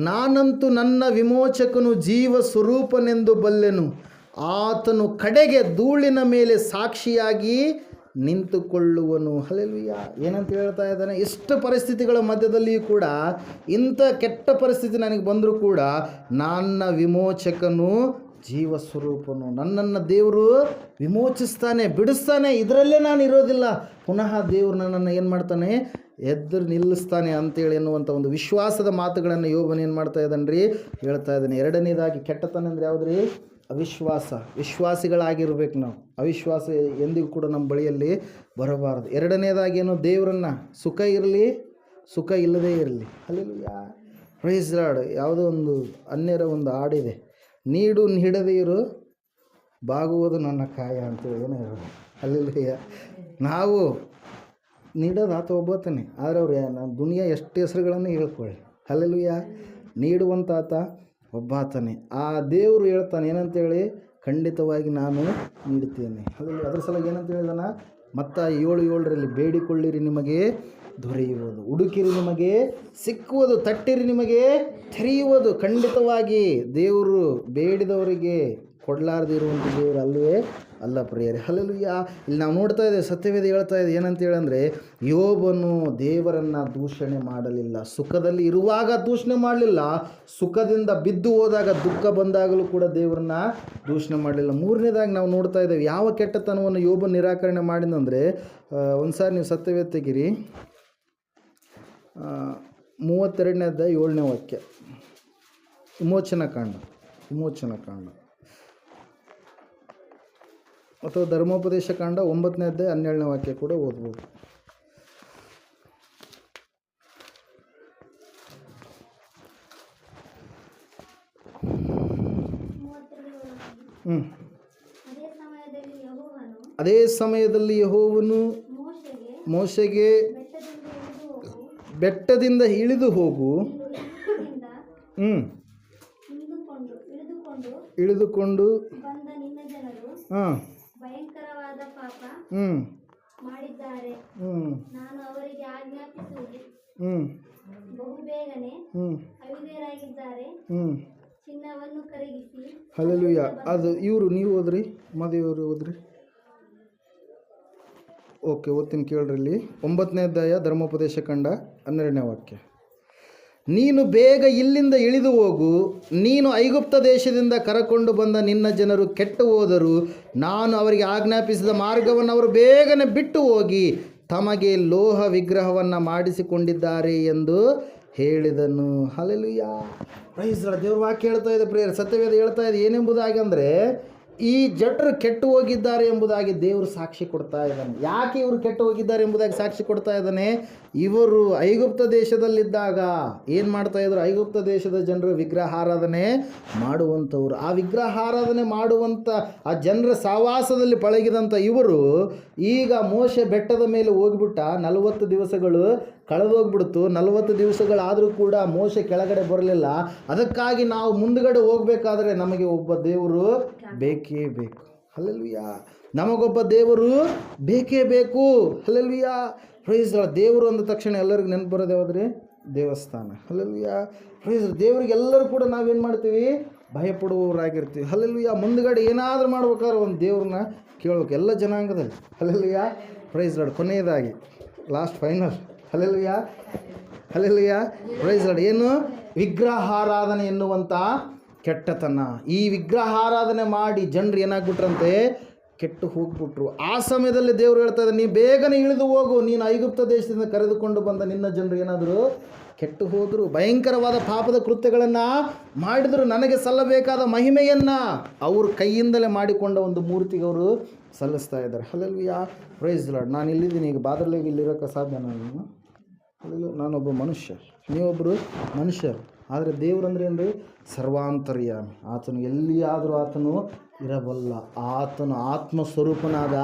ನಾನಂತೂ ನನ್ನ ವಿಮೋಚಕನು ಜೀವ ಸ್ವರೂಪನೆಂದು ಬಲ್ಲೆನು, ಆತನು ಕಡೆಗೆ ಧೂಳಿನ ಮೇಲೆ ಸಾಕ್ಷಿಯಾಗಿ ನಿಂತುಕೊಳ್ಳುವನು. ಹಲ್ಲೆಲೂಯಾ. ಏನಂತ ಹೇಳ್ತಾ ಇದ್ದಾನೆ? ಎಷ್ಟು ಪರಿಸ್ಥಿತಿಗಳ ಮಧ್ಯದಲ್ಲಿಯೂ ಕೂಡ, ಇಂಥ ಕೆಟ್ಟ ಪರಿಸ್ಥಿತಿ ನನಗೆ ಬಂದರೂ ಕೂಡ ನನ್ನ ವಿಮೋಚಕನು ಜೀವ ಸ್ವರೂಪನು, ನನ್ನನ್ನು ದೇವರು ವಿಮೋಚಿಸ್ತಾನೆ, ಬಿಡಿಸ್ತಾನೆ, ಇದರಲ್ಲೇ ನಾನು ಇರೋದಿಲ್ಲ, ಪುನಃ ದೇವರು ನನ್ನನ್ನು ಏನು ಮಾಡ್ತಾನೆ? ಎದ್ದು ನಿಲ್ಲಿಸ್ತಾನೆ ಅಂತೇಳಿ ಎನ್ನುವಂಥ ಒಂದು ವಿಶ್ವಾಸದ ಮಾತುಗಳನ್ನು ಯೋಬನು ಏನು ಮಾಡ್ತಾ ಇದ್ದಾನೆ ರೀ? ಹೇಳ್ತಾ ಇದ್ದಾನೆ. ಎರಡನೇದಾಗಿ ಕೆಟ್ಟತನ ಅಂದರೆ ಯಾವುದು ರೀ? ಅವಿಶ್ವಾಸ. ವಿಶ್ವಾಸಿಗಳಾಗಿರ್ಬೇಕು ನಾವು. ಅವಿಶ್ವಾಸ ಎಂದಿಗೂ ಕೂಡ ನಮ್ಮ ಬಳಿಯಲ್ಲಿ ಬರಬಾರದು. ಎರಡನೇದಾಗಿ ಏನು? ದೇವರನ್ನು, ಸುಖ ಇರಲಿ ಸುಖ ಇಲ್ಲದೇ ಇರಲಿ. ಹಲ್ಲೆಲೂಯಾ. Praise the Lord. ಯಾವುದೋ ಒಂದು ಅನ್ಯರ ಒಂದು ಹಾಡಿದೆ, ನೀಡು ಹಿಡದೇ ಇರು ಬಾಗುವುದು ನನ್ನ ಕಾಯ ಅಂತೇಳಿ ಏನೋ ಹೇಳೋದು. ಹಲ್ಲೆಲೂಯಾ. ನಾವು ನೀಡೋದು ಆತ ಒಬ್ಬತಾನೆ, ಆದರೆ ಅವ್ರು ನಮ್ಮ ದುನಿಯಾ ಎಷ್ಟು ಹೆಸರುಗಳನ್ನು ಹೇಳ್ಕೊಳ್ಳಿ. ಹಲ್ಲೆಲೂಯಾ. ನೀಡುವಂಥ ಆತ ಒಬ್ಬಾತನೇ. ಆ ದೇವರು ಹೇಳ್ತಾನೆ ಏನಂತೇಳಿ? ಖಂಡಿತವಾಗಿ ನಾನು ನೀಡುತ್ತೇನೆ. ಹಲ್ಲೆಲೂಯಾ. ಅದ್ರ ಸಲುವಾಗಿ ಏನಂತ ಹೇಳಿದಾನ? ಮತ್ತಾಯ 7:7 ಬೇಡಿಕೊಳ್ಳಿರಿ ನಿಮಗೆ ದೊರೆಯುವುದು, ಹುಡುಕಿರಿ ನಿಮಗೆ ಸಿಕ್ಕುವುದು, ತಟ್ಟಿರಿ ನಿಮಗೆ ತೆರೆಯುವುದು. ಖಂಡಿತವಾಗಿ ದೇವರು ಬೇಡಿದವರಿಗೆ ಕೊಡಲಾರ್ದಿರುವಂಥ ದೇವರು ಅಲ್ಲವೇ ಅಲ್ಲ ಪ್ರಿಯರೇ. ಹಲ್ಲೆಲೂಯಾ. ಇಲ್ಲಿ ನಾವು ನೋಡ್ತಾ ಇದ್ದೇವೆ, ಸತ್ಯವೇದ ಹೇಳ್ತಾ ಇದೆ ಏನಂತ ಹೇಳಂದರೆ, ಯೋಬನು ದೇವರನ್ನು ದೂಷಣೆ ಮಾಡಲಿಲ್ಲ. ಸುಖದಲ್ಲಿ ಇರುವಾಗ ದೂಷಣೆ ಮಾಡಲಿಲ್ಲ, ಸುಖದಿಂದ ಬಿದ್ದು ಹೋದಾಗ, ದುಃಖ ಬಂದಾಗಲೂ ಕೂಡ ದೇವರನ್ನ ದೂಷಣೆ ಮಾಡಲಿಲ್ಲ. ಮೂರನೇದಾಗಿ ನಾವು ನೋಡ್ತಾ ಇದ್ದೇವೆ ಯಾವ ಕೆಟ್ಟತನವನ್ನು ಯೋಬನು ನಿರಾಕರಣೆ ಮಾಡಿದಂದರೆ, ಒಂದು ಸಾರಿ ನೀವು ಸತ್ಯವೇದ ತೆಗಿರಿ, 32ನೇ ಅಧ್ಯಾಯ 7ನೇ ವಾಕ್ಯ. ವಿಮೋಚನಕಾಂಡ. ಅಥವಾ ಧರ್ಮೋಪದೇಶ ಕಾಂಡ 9ನೇ ಅಧ್ಯಾಯ 12ನೇ ವಾಕ್ಯ ಕೂಡ ಓದ್ಬೋದು. ಅದೇ ಸಮಯದಲ್ಲಿ ಯೆಹೋವನು ಮೋಶೆಗೆ ಬೆಟ್ಟದಿಂದ ಇಳಿದು ಹೋಗು, ಇಳಿದುಕೊಂಡು ಭಯಂಕರವಾದ ಪಾಪ ಮಾಡಿದ್ದಾರೆ. ನಾನು ಅವರಿಗೆ ಆಜ್ಞಾಪಿಸುವುದು ಬಹುಬೇಗನೆ ಅವಿಧೇಯರಾಗಿದ್ದಾರೆ. ಚಿನ್ನವನ್ನು ಕರಗಿಸಿ. ಹಲ್ಲೆಲೂಯಾ. ಅದು ಇವರು ನೀವು ಓದ್ರಿ, ಮದುವೆಯವರು ಓದ್ರಿ. ಓಕೆ, ಓದ್ತೀನಿ ಕೇಳ್ರಿ. ಇಲ್ಲಿ 9ನೇ ಅಧ್ಯಾಯ ಧರ್ಮೋಪದೇಶ ಕಂಡ 12ನೇ ವಾಕ್ಯ. ನೀನು ಬೇಗ ಇಲ್ಲಿಂದ ಇಳಿದು ಹೋಗು, ನೀನು ಐಗುಪ್ತ ದೇಶದಿಂದ ಕರಕೊಂಡು ಬಂದ ನಿನ್ನ ಜನರು ಕೆಟ್ಟು ಹೋದರು. ನಾನು ಅವರಿಗೆ ಆಜ್ಞಾಪಿಸಿದ ಮಾರ್ಗವನ್ನು ಅವರು ಬೇಗನೆ ಬಿಟ್ಟು ಹೋಗಿ ತಮಗೆ ಲೋಹ ವಿಗ್ರಹವನ್ನು ಮಾಡಿಸಿಕೊಂಡಿದ್ದಾರೆ ಎಂದು ಹೇಳಿದನು. ಹಲ್ಲೆಲೂಯಾ. Praise Lord. ದೇವ್ರ ವಾಕ್ಯ ಹೇಳ್ತಾ ಇದೆ ಪ್ರಿಯರೇ, ಸತ್ಯವೇದ ಹೇಳ್ತಾ ಇದೆ ಏನೆಂಬುದಾಗಿ ಅಂದರೆ, ಈ ಜಟರು ಕೆಟ್ಟು ಹೋಗಿದ್ದಾರೆ ಎಂಬುದಾಗಿ ದೇವರು ಸಾಕ್ಷಿ ಕೊಡ್ತಾ ಇದ್ದಾನೆ. ಯಾಕೆ ಇವರು ಕೆಟ್ಟು ಹೋಗಿದ್ದಾರೆ ಎಂಬುದಾಗಿ ಸಾಕ್ಷಿ ಕೊಡ್ತಾ ಇದ್ದಾನೆ? ಇವರು ಐಗುಪ್ತ ದೇಶದಲ್ಲಿದ್ದಾಗ ಏನು ಮಾಡ್ತಾಯಿದ್ರು? ಐಗುಪ್ತ ದೇಶದ ಜನರು ವಿಗ್ರಹಾರಾಧನೆ ಮಾಡುವಂಥವ್ರು. ಆ ವಿಗ್ರಹಾರಾಧನೆ ಮಾಡುವಂಥ ಆ ಜನರ ಸಹವಾಸದಲ್ಲಿ ಪಳಗಿದಂಥ ಇವರು ಈಗ ಮೋಶೆ ಬೆಟ್ಟದ ಮೇಲೆ ಹೋಗಿಬಿಟ್ಟ. 40 ದಿವಸಗಳು ಕಳೆದೋಗ್ಬಿಡ್ತು. 40 ದಿವಸಗಳಾದರೂ ಕೂಡ ಮೋಶೆ ಕೆಳಗಡೆ ಬರಲಿಲ್ಲ. ಅದಕ್ಕಾಗಿ ನಾವು ಮುಂದುಗಡೆ ಹೋಗಬೇಕಾದ್ರೆ ನಮಗೆ ಒಬ್ಬ ದೇವರು ಬೇಕೇ ಬೇಕು. ಹಲ್ಲೆಲೂಯಾ. ನಮಗೊಬ್ಬ ದೇವರು ಬೇಕೇ ಬೇಕು. ಹಲ್ಲೆಲೂಯಾ. Praise Lord. ದೇವರು ಅಂದ ತಕ್ಷಣ ಎಲ್ಲರಿಗೂ ನೆನಪು ಬರೋದು ಯಾವುದ್ರಿ? ದೇವಸ್ಥಾನ. ಹಲ್ಲೆಲೂಯಾ. Praise Lord. ದೇವರಿಗೆ ಎಲ್ಲರೂ ಕೂಡ ನಾವೇನು ಮಾಡ್ತೀವಿ? ಭಯಪಡುವವರಾಗಿರ್ತೀವಿ. ಹಲ್ಲೆಲೂಯಾ. ಮುಂದುಗಡೆ ಏನಾದರೂ ಮಾಡ್ಬೇಕಾದ್ರೆ ಒಂದು ದೇವ್ರನ್ನ ಕೇಳ್ಬೇಕು ಎಲ್ಲ ಜನಾಂಗದಲ್ಲಿ. ಹಲ್ಲೆಲೂಯಾ. Praise Lord. ಕೊನೆಯದಾಗಿ last final. Hallelujah. Hallelujah. Praise Lord. ಏನು? ವಿಗ್ರಹಾರಾಧನೆ ಎನ್ನುವಂಥ ಕೆಟ್ಟತನ. ಈ ವಿಗ್ರಹಾರಾಧನೆ ಮಾಡಿ ಜನರು ಏನಾಗ್ಬಿಟ್ರಂತೆ? ಕೆಟ್ಟು ಹೋಗ್ಬಿಟ್ರು. ಆ ಸಮಯದಲ್ಲಿ ದೇವರು ಹೇಳ್ತಾ ಇದ್ದಾರೆ, ನೀ ಬೇಗನೆ ಇಳಿದು ಹೋಗು, ನೀನು ಐಗುಪ್ತ ದೇಶದಿಂದ ಕರೆದುಕೊಂಡು ಬಂದ ನಿನ್ನ ಜನರು ಏನಾದರೂ ಕೆಟ್ಟು ಹೋದರು, ಭಯಂಕರವಾದ ಪಾಪದ ಕೃತ್ಯಗಳನ್ನು ಮಾಡಿದರು, ನನಗೆ ಸಲ್ಲಬೇಕಾದ ಮಹಿಮೆಯನ್ನು ಅವರು ಕೈಯಿಂದಲೇ ಮಾಡಿಕೊಂಡ ಒಂದು ಮೂರ್ತಿಗೆ ಅವರು ಸಲ್ಲಿಸ್ತಾ ಇದ್ದಾರೆ. ಹಲ್ಲೆಲೂಯಾ. Praise Lord. ನಾನು ಇಲ್ಲಿದ್ದೀನಿ, ಈಗ ಬಾದರ್ಲಿಗೆ ಇಲ್ಲಿರೋಕ್ಕೆ ಸಾಧ್ಯ? ನಾನೊಬ್ಬ ಮನುಷ್ಯ, ನೀವೊಬ್ಬರು ಮನುಷ್ಯರು. ಆದರೆ ದೇವರಂದ್ರೆ ಏನು ರೀ? ಸರ್ವಾಂತರ್ಯಾಮಿ. ಆತನು ಎಲ್ಲಿಯಾದರೂ ಆತನು ಇರಬಲ್ಲ. ಆತನು ಆತ್ಮಸ್ವರೂಪನಾದ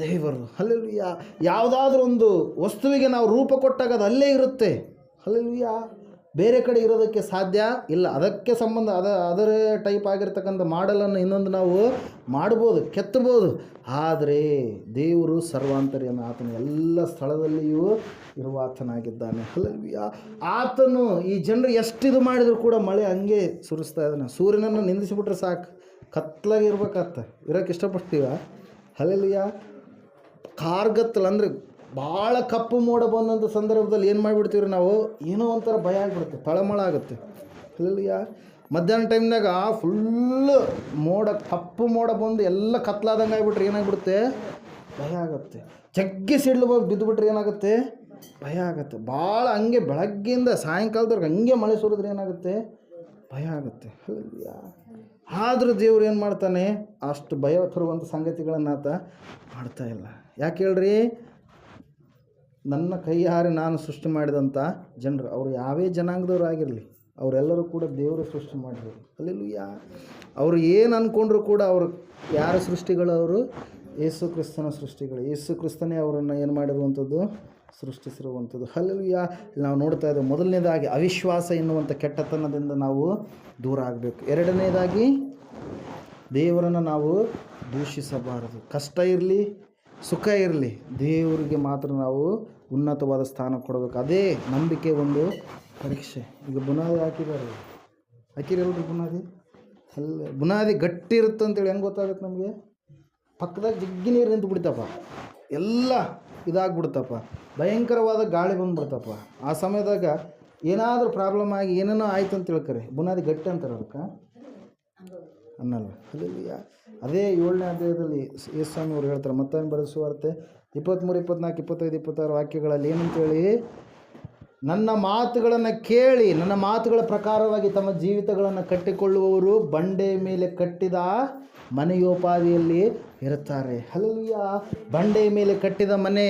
ದೇವರು. ಹಲ್ಲೆಲೂಯಾ. ಯಾವುದಾದ್ರೂ ಒಂದು ವಸ್ತುವಿಗೆ ನಾವು ರೂಪ ಕೊಟ್ಟಾಗ ಅದು ಅಲ್ಲೇ ಇರುತ್ತೆ. ಹಲ್ಲೆಲೂಯಾ. ಬೇರೆ ಕಡೆ ಇರೋದಕ್ಕೆ ಸಾಧ್ಯ ಇಲ್ಲ. ಅದಕ್ಕೆ ಸಂಬಂಧ ಅದರ ಟೈಪ್ ಆಗಿರ್ತಕ್ಕಂಥ ಮಾಡಲನ್ನು ಇನ್ನೊಂದು ನಾವು ಮಾಡ್ಬೋದು, ಕೆತ್ತಬೋದು. ಆದರೆ ದೇವರು ಸರ್ವಾಂತರ್ಯಾಮಿ. ಆತನು ಎಲ್ಲ ಸ್ಥಳದಲ್ಲಿಯೂ ಇರುವ ಆತನಾಗಿದ್ದಾನೆ. ಹಲ್ಲೆಲೂಯಾ. ಆತನು ಈ ಜನರು ಎಷ್ಟಿದು ಮಾಡಿದರೂ ಕೂಡ ಮಳೆ ಹಂಗೆ ಸುರಿಸ್ತಾ ಇದ್ದಾನೆ. ಸೂರ್ಯನನ್ನು ನಿಂದಿಸಿಬಿಟ್ರೆ ಸಾಕು, ಕತ್ಲಾಗಿರ್ಬೇಕಾಗ್ತ ಇರೋಕ್ಕೆ ಇಷ್ಟಪಡ್ತೀವ? ಹಲ್ಲೆಲೂಯಾ. ಕಾರ್ಗತ್ತಲು ಅಂದರೆ ಭಾಳ ಕಪ್ಪು ಮೋಡ ಬಂದಂಥ ಸಂದರ್ಭದಲ್ಲಿ ಏನು ಮಾಡಿಬಿಡ್ತೀವಿ ನಾವು? ಏನೋ ಒಂಥರ ಭಯ ಆಗಿಬಿಡುತ್ತೆ, ತಳಮಳ ಆಗುತ್ತೆ. ಹಲ್ಲೆಲೂಯಾ. ಮಧ್ಯಾಹ್ನ ಟೈಮ್ನಾಗ ಫುಲ್ಲು ಮೋಡ, ಕಪ್ಪು ಮೋಡ ಬಂದು ಎಲ್ಲ ಕತ್ಲಾದಂಗೆ ಆಗಿಬಿಟ್ರೆ ಏನಾಗ್ಬಿಡುತ್ತೆ? ಭಯ ಆಗುತ್ತೆ. ಜಗ್ಗಿ ಸಿಡ್ಲು ಬಿದ್ದುಬಿಟ್ರೆ ಏನಾಗುತ್ತೆ? ಭಯ ಆಗುತ್ತೆ. ಭಾಳ ಹಂಗೆ ಬೆಳಗ್ಗೆಯಿಂದ ಸಾಯಂಕಾಲದವ್ರಿಗೆ ಹಂಗೆ ಮಳೆ ಸುರಿದ್ರೆ ಏನಾಗುತ್ತೆ? ಭಯ ಆಗುತ್ತೆ. ಹಲ್ಲೆಲೂಯಾ. ಆದರೂ ದೇವ್ರು ಏನು ಮಾಡ್ತಾನೆ? ಅಷ್ಟು ಭಯ ತರುವಂಥ ಸಂಗತಿಗಳನ್ನು ಆತ ಮಾಡ್ತಾ ಇಲ್ಲ. ಯಾಕೆ ಹೇಳ್ರಿ? ನನ್ನ ಕೈಯಾರೆ ನಾನು ಸೃಷ್ಟಿ ಮಾಡಿದಂಥ ಜನರು, ಅವರು ಯಾವೇ ಜನಾಂಗದವ್ರು ಆಗಿರಲಿ, ಅವರೆಲ್ಲರೂ ಕೂಡ ದೇವರು ಸೃಷ್ಟಿ ಮಾಡಿರೋರು. ಹಲ್ಲೆಲೂಯಾ. ಅವರು ಏನು ಅಂದ್ಕೊಂಡ್ರು ಕೂಡ ಅವರು ಯಾರ ಸೃಷ್ಟಿಗಳು? ಅವರು ಯೇಸು ಕ್ರಿಸ್ತನ ಸೃಷ್ಟಿಗಳು. ಯೇಸು ಕ್ರಿಸ್ತನೇ ಅವರನ್ನು ಏನು ಮಾಡಿರುವಂಥದ್ದು? ಸೃಷ್ಟಿಸಿರುವಂಥದ್ದು. ಹಲ್ಲೆಲೂಯಾ. ನಾವು ನೋಡ್ತಾ ಇದ್ದೇವೆ, ಮೊದಲನೇದಾಗಿ ಅವಿಶ್ವಾಸ ಎನ್ನುವಂಥ ಕೆಟ್ಟತನದಿಂದ ನಾವು ದೂರ ಆಗಬೇಕು. ಎರಡನೇದಾಗಿ ದೇವರನ್ನು ನಾವು ದೂಷಿಸಬಾರದು. ಕಷ್ಟ ಇರಲಿ, ಸುಖ ಇರಲಿ, ದೇವರಿಗೆ ಮಾತ್ರ ನಾವು ಉನ್ನತವಾದ ಸ್ಥಾನ ಕೊಡಬೇಕು. ಅದೇ ನಂಬಿಕೆ ಒಂದು ಪರೀಕ್ಷೆ. ಈಗ ಬುನಾದಿ ಹಾಕಿರಲ್ರಿ ಬುನಾದಿ? ಬುನಾದಿ ಗಟ್ಟಿ ಇರುತ್ತೆ ಅಂತೇಳಿ ಹೆಂಗೆ ಗೊತ್ತಾಗುತ್ತೆ ನಮಗೆ? ಪಕ್ಕದಾಗ ಜಗ್ಗಿ ನೀರು ನಿಂತು ಬಿಡ್ತಪ್ಪ, ಎಲ್ಲ ಇದಾಗ್ಬಿಡ್ತಪ್ಪ, ಭಯಂಕರವಾದ ಗಾಳಿ ಬಂದುಬಿಡ್ತಪ್ಪ. ಆ ಸಮಯದಾಗ ಏನಾದರೂ ಪ್ರಾಬ್ಲಮ್ ಆಗಿ ಏನೇನೋ ಆಯ್ತು ಅಂತ ತಿಳ್ಕರಿ, ಬುನಾದಿ ಗಟ್ಟಿ ಅಂತಾರೆ ಅದಕ್ಕೆ ಅನ್ನಲ್ಲ. ಹಲ್ಲೆಲೂಯಾ. ಅದೇ 7ನೇ ಅಧ್ಯಾಯದಲ್ಲಿ ಯೇಸು ಸ್ವಾಮಿ ಅವರು ಹೇಳ್ತಾರೆ, ಮತ್ತಾಯನ ಬರೆದ ಸುವಾರ್ತೆ 23, 24, 25, 26 ವಾಕ್ಯಗಳಲ್ಲಿ ಏನಂತೇಳಿ? ನನ್ನ ಮಾತುಗಳನ್ನು ಕೇಳಿ ನನ್ನ ಮಾತುಗಳ ಪ್ರಕಾರವಾಗಿ ತಮ್ಮ ಜೀವಿತಗಳನ್ನು ಕಟ್ಟಿಕೊಳ್ಳುವವರು ಬಂಡೆ ಮೇಲೆ ಕಟ್ಟಿದ ಮನೆಯೋಪಾದಿಯಲ್ಲಿ ಇರುತ್ತಾರೆ. ಹಲ್ಲೆಲೂಯ. ಬಂಡೆಯ ಮೇಲೆ ಕಟ್ಟಿದ ಮನೆ,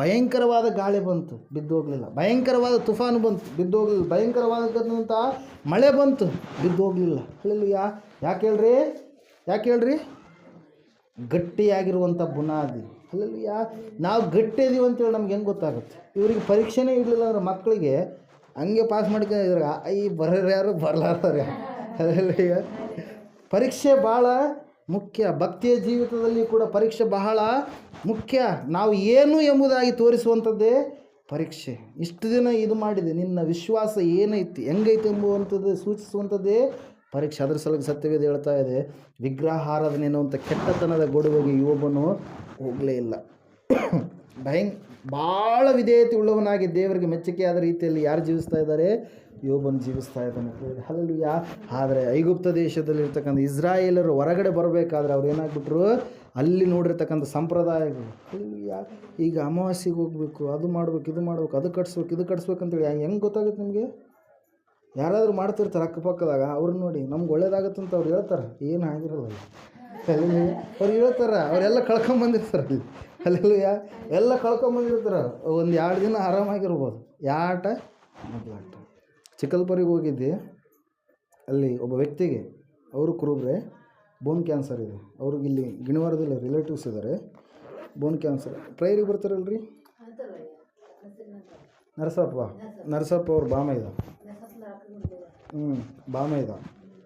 ಭಯಂಕರವಾದ ಗಾಳಿ ಬಂತು, ಬಿದ್ದು ಹೋಗಲಿಲ್ಲ. ಭಯಂಕರವಾದ ತುಫಾನು ಬಂತು, ಬಿದ್ದು ಹೋಗಲಿಲ್ಲ. ಭಯಂಕರವಾದಂಥ ಮಳೆ ಬಂತು, ಬಿದ್ದು ಹೋಗಲಿಲ್ಲ. ಹಲ್ಲೆಲೂಯ. ಯಾಕೆ ಹೇಳ್ರಿ? ಗಟ್ಟಿಯಾಗಿರುವಂಥ ಬುನಾದಿ. ಹಲ್ಲೆಲೂಯ. ನಾವು ಗಟ್ಟಿ ಇದೀವಿ ಅಂತೇಳಿ ನಮ್ಗೆ ಹೆಂಗೆ ಗೊತ್ತಾಗುತ್ತೆ? ಇವರಿಗೆ ಪರೀಕ್ಷೆನೇ ಇರಲಿಲ್ಲ ಅಂದ್ರೆ ಮಕ್ಕಳಿಗೆ ಹಂಗೆ ಪಾಸ್ ಮಾಡ್ಕೊಂಡಿದ್ರೆ ಬರೋರು ಯಾರು ಬರಲಾರ್ತಾರೆ. ಹಲ್ಲೆಲೂಯ. ಪರೀಕ್ಷೆ ಭಾಳ ಮುಖ್ಯ. ಭಕ್ತಿಯ ಜೀವಿತದಲ್ಲಿ ಕೂಡ ಪರೀಕ್ಷೆ ಬಹಳ ಮುಖ್ಯ. ನಾವು ಏನು ಎಂಬುದಾಗಿ ತೋರಿಸುವಂಥದ್ದೇ ಪರೀಕ್ಷೆ. ಇಷ್ಟು ದಿನ ಇದು ಮಾಡಿದೆ, ನಿನ್ನ ವಿಶ್ವಾಸ ಏನೈತಿ, ಹೆಂಗೈತಿ ಎಂಬುವಂಥದ್ದು ಸೂಚಿಸುವಂಥದ್ದೇ ಪರೀಕ್ಷೆ. ಅದರ ಸಲುವಾಗಿ ಸತ್ಯವೇದ ಹೇಳ್ತಾ ಇದೆ, ವಿಗ್ರಹಾರಾಧನೆ ಅನ್ನುವಂಥ ಕೆಟ್ಟತನದ ಗೊಡುವಿಗೆ ಯೋಬನು ಹೋಗಲೇ ಇಲ್ಲ. ಭಾಳ ವಿಧೇಯತೆ ಉಳ್ಳವನಾಗಿ ದೇವರಿಗೆ ಮೆಚ್ಚುಗೆಯಾದ ರೀತಿಯಲ್ಲಿ ಯಾರು ಜೀವಿಸ್ತಾ ಇದ್ದಾರೆ? ಯೋಬನು ಜೀವಿಸ್ತಾ ಇದ್ದಾನೆ. ಹಲ್ಲೆಲೂಯ. ಆದರೆ ಐಗುಪ್ತ ದೇಶದಲ್ಲಿರ್ತಕ್ಕಂಥ ಇಸ್ರಾಯೇಲರು ಹೊರಗಡೆ ಬರಬೇಕಾದ್ರೆ ಅವ್ರು ಏನಾಗ್ಬಿಟ್ರು? ಅಲ್ಲಿ ನೋಡಿರ್ತಕ್ಕಂಥ ಸಂಪ್ರದಾಯಗಳು. ಹಲ್ಲೆಲೂಯ. ಈಗ ಅಮಾವಾಸ್ಯೆಗೆ ಹೋಗ್ಬೇಕು, ಅದು ಮಾಡ್ಬೇಕು, ಇದು ಮಾಡ್ಬೇಕು, ಅದು ಕಟ್ಸ್ಬೇಕು ಅಂತೇಳಿ ಹೆಂಗೆ ಗೊತ್ತಾಗುತ್ತೆ ನಿಮಗೆ? ಯಾರಾದರೂ ಮಾಡ್ತಿರ್ತಾರೆ ಅಕ್ಕಪಕ್ಕದಾಗ, ಅವ್ರನ್ನ ನೋಡಿ ನಮ್ಗೆ ಒಳ್ಳೇದಾಗತ್ತಂತ ಅವ್ರು ಹೇಳ್ತಾರೆ. ಏನು ಆಗಿರಲ್ಲ ಅಲ್ಲಿ. ಅವ್ರು ಹೇಳ್ತಾರೆ, ಅವರೆಲ್ಲ ಕಳ್ಕೊಂಬಂದಿರ್ತಾರೆ ಅಲ್ಲಿ. ಹಲ್ಲೆಲೂಯ. ಎಲ್ಲ ಕಳ್ಕೊಂಬಂದಿರ್ತಾರೆ. ಒಂದು 2 ದಿನ ಆರಾಮಾಗಿರ್ಬೋದು. ಯಾಟ ಮೊದಲಾಟ. ಚಿಕ್ಕಲ್ಪುರಿಗೆ ಹೋಗಿದ್ದೆ. ಅಲ್ಲಿ ಒಬ್ಬ ವ್ಯಕ್ತಿಗೆ, ಅವರು ಕುರುಬ್ರೆ, ಬೋನ್ ಕ್ಯಾನ್ಸರ್ ಇದೆ ಅವ್ರಿಗೆ. ಇಲ್ಲಿ ಗಿಣಿವಾರದಲ್ಲಿ ರಿಲೇಟಿವ್ಸ್ ಇದ್ದಾರೆ, ಬೋನ್ ಕ್ಯಾನ್ಸರ್. ಪ್ರೈರಿಗೆ ಬರ್ತಾರಲ್ರಿ ನರಸಪ್ಪ ಅವ್ರ ಬಾಮ ಇದ್ದ. ಬಾಮ ಇದ್ದ.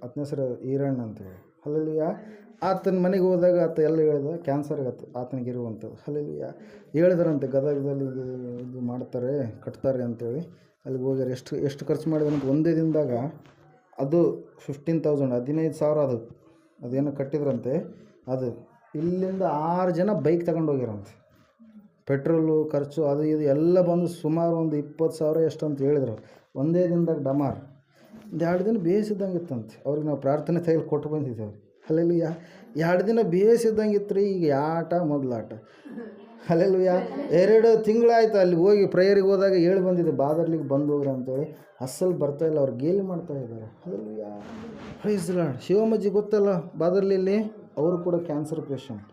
ಆತನ ಹೆಸರು ಈರಣ್ಣ ಅಂತೇಳಿ. ಹಲ್ಲೆಲೂಯ. ಆತನ ಮನೆಗೆ ಹೋದಾಗ ಆತ ಎಲ್ಲ ಹೇಳಿದ ಕ್ಯಾನ್ಸರ್ಗೆ ಆತನಿಗೆ ಇರುವಂಥದ್ದು. ಹಲ್ಲೆಲೂಯ. ಹೇಳಿದ್ರಂತೆ ಗದಗದಲ್ಲಿ ಇದು ಮಾಡ್ತಾರೆ, ಕಟ್ತಾರೆ ಅಂತೇಳಿ. ಅಲ್ಲಿಗೆ ಹೋಗ್ಯಾರ. ಎಷ್ಟು ಖರ್ಚು ಮಾಡಿದಂತ ಒಂದೇ ದಿನದಾಗ ಅದು 15,000 15,000 ಅದೇನೋ ಕಟ್ಟಿದ್ರಂತೆ. ಅದು ಇಲ್ಲಿಂದ 6 ಜನ ಬೈಕ್ ತಗೊಂಡು ಹೋಗ್ಯಾರಂತೆ. ಪೆಟ್ರೋಲು ಖರ್ಚು ಅದು ಇದು ಎಲ್ಲ ಬಂದು ಸುಮಾರು ಒಂದು 20,000 ಎಷ್ಟು ಅಂತ ಹೇಳಿದ್ರು. ಒಂದೇ ದಿನದಾಗ ಡಮಾರ್. 2 ದಿನ ಬೇಯಿಸಿದ್ದಂಗೆ ಇತ್ತಂತೆ. ಅವ್ರಿಗೆ ನಾವು ಪ್ರಾರ್ಥನೆ ತೈಲಿ ಕೊಟ್ಟು ಬಂದಿದ್ದೇವೆ. ಹಲ್ಲೆಲೂಯ. 2 ದಿನ ಬೇಯಿಸಿದ್ದಂಗೆ ಇತ್ತು ರೀ. ಈಗ ಆಟ ಮೊದಲಾಟ. ಹಲ್ಲೆಲೂಯ. 2 ತಿಂಗಳಾಯ್ತು ಅಲ್ಲಿ ಹೋಗಿ ಪ್ರೇಯರಿಗೆ ಹೋದಾಗ ಹೇಳಿ ಬಂದಿದ್ದೆ, ಬಾದರ್ಲಿಗೆ ಬಂದು ಹೋಗ್ರಿ ಅಂತೇಳಿ. ಅಸಲು ಬರ್ತಾಯಿಲ್ಲ, ಅವ್ರು ಗೇಲಿ ಮಾಡ್ತಾ ಇದ್ದಾರೆ. ಹಲ್ಲೆಲೂಯ. Praise lord. ಶಿವಮಜ್ಜಿ ಗೊತ್ತಲ್ಲ ಬಾದರ್ಲಿಯಲ್ಲಿ, ಅವರು ಕೂಡ ಕ್ಯಾನ್ಸರ್ ಪೇಷಂಟ್.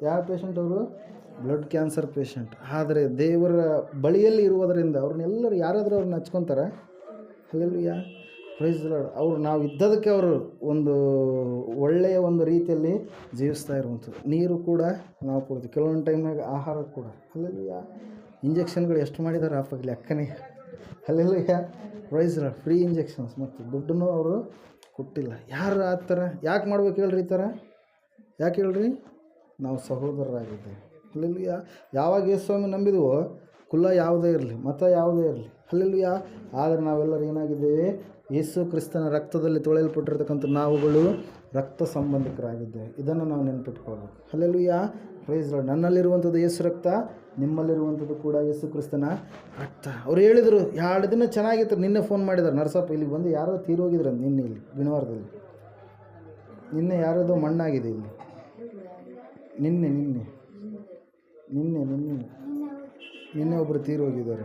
ಯಾವ ಪೇಷಂಟ್ ಅವರು? Blood cancer patient. ಆದರೆ ದೇವರ ಬಳಿಯಲ್ಲಿ ಇರುವುದರಿಂದ ಅವ್ರನ್ನೆಲ್ಲರೂ ಯಾರಾದರೂ ಅವ್ರನ್ನ ಹಚ್ಕೊತಾರೆ. ಹಲ್ಲೆಲೂಯ. Praise lord. ಅವರು ನಾವು ಇದ್ದದಕ್ಕೆ ಅವರು ಒಂದು ಒಳ್ಳೆಯ ಒಂದು ರೀತಿಯಲ್ಲಿ ಜೀವಿಸ್ತಾ ಇರುವಂಥದ್ದು. ನೀರು ಕೂಡ ನಾವು ಕೊಡ್ತೀವಿ, ಕೆಲವೊಂದು ಟೈಮ್ನಾಗ ಆಹಾರ ಕೂಡ. ಹಲ್ಲೆಲೂಯ. ಇಂಜೆಕ್ಷನ್ಗಳು ಎಷ್ಟು ಮಾಡಿದ್ದಾರೆ ಆಪಾಗಲಿ ಅಕ್ಕನೇ. Hallelujah. Praise Lord. Free injections, ಮತ್ತು ದುಡ್ಡನ್ನು ಅವರು ಕೊಟ್ಟಿಲ್ಲ. ಯಾರು ಆ ಥರ ಯಾಕೆ ಮಾಡ್ಬೇಕು ಹೇಳ್ರಿ? ಈ ಥರ ಯಾಕೆ ಹೇಳ್ರಿ? ನಾವು ಸಹೋದರರಾಗಿದ್ದೇವೆ. ಹಲ್ಲೆಲೂಯ. ಯಾವಾಗ ಯೇಸುಸ್ವಾಮಿ ನಂಬಿದವೋ, ಕುಲ ಯಾವುದೇ ಇರಲಿ, ಮತ ಯಾವುದೇ ಇರಲಿ. ಹಲ್ಲೆಲೂಯ. ಆದರೆ ನಾವೆಲ್ಲರೂ ಏನಾಗಿದ್ದೇವೆ? ಯೇಸು ಕ್ರಿಸ್ತನ ರಕ್ತದಲ್ಲಿ ತೊಳೆಯಲ್ಪಟ್ಟಿರ್ತಕ್ಕಂಥ ನಾವುಗಳು ರಕ್ತ ಸಂಬಂಧಿಕರಾಗಿದ್ದೇವೆ. ಇದನ್ನು ನಾವು ನೆನಪಿಟ್ಕೊಳ್ಬೇಕು. ಹಲ್ಲೆಲೂಯ. Praise Lord. ನನ್ನಲ್ಲಿರುವಂಥದ್ದು ಯೇಸು ರಕ್ತ, ನಿಮ್ಮಲ್ಲಿರುವಂಥದ್ದು ಕೂಡ ಯೇಸು ಕ್ರಿಸ್ತನ ರಕ್ತ. ಅವ್ರು ಹೇಳಿದರು 2 ದಿನ ಚೆನ್ನಾಗಿತ್ತು. ನಿನ್ನೆ ಫೋನ್ ಮಾಡಿದ್ದಾರೆ, ನರಸಪ್ಪ ಇಲ್ಲಿಗೆ ಬಂದು ಯಾರೋ ತೀರೋಗಿದ್ರು ಅಂತ. ನಿನ್ನೆ ಇಲ್ಲಿ ಗಿಣಿವಾರದಲ್ಲಿ ನಿನ್ನೆ ಯಾರದೋ ಮಣ್ಣಾಗಿದೆ ಇಲ್ಲಿ. ನಿನ್ನೆ ನಿನ್ನೆ ನಿನ್ನೆ ನಿನ್ನೆ ನಿನ್ನೆ ಒಬ್ಬರು ತೀರೋಗಿದ್ದಾರೆ.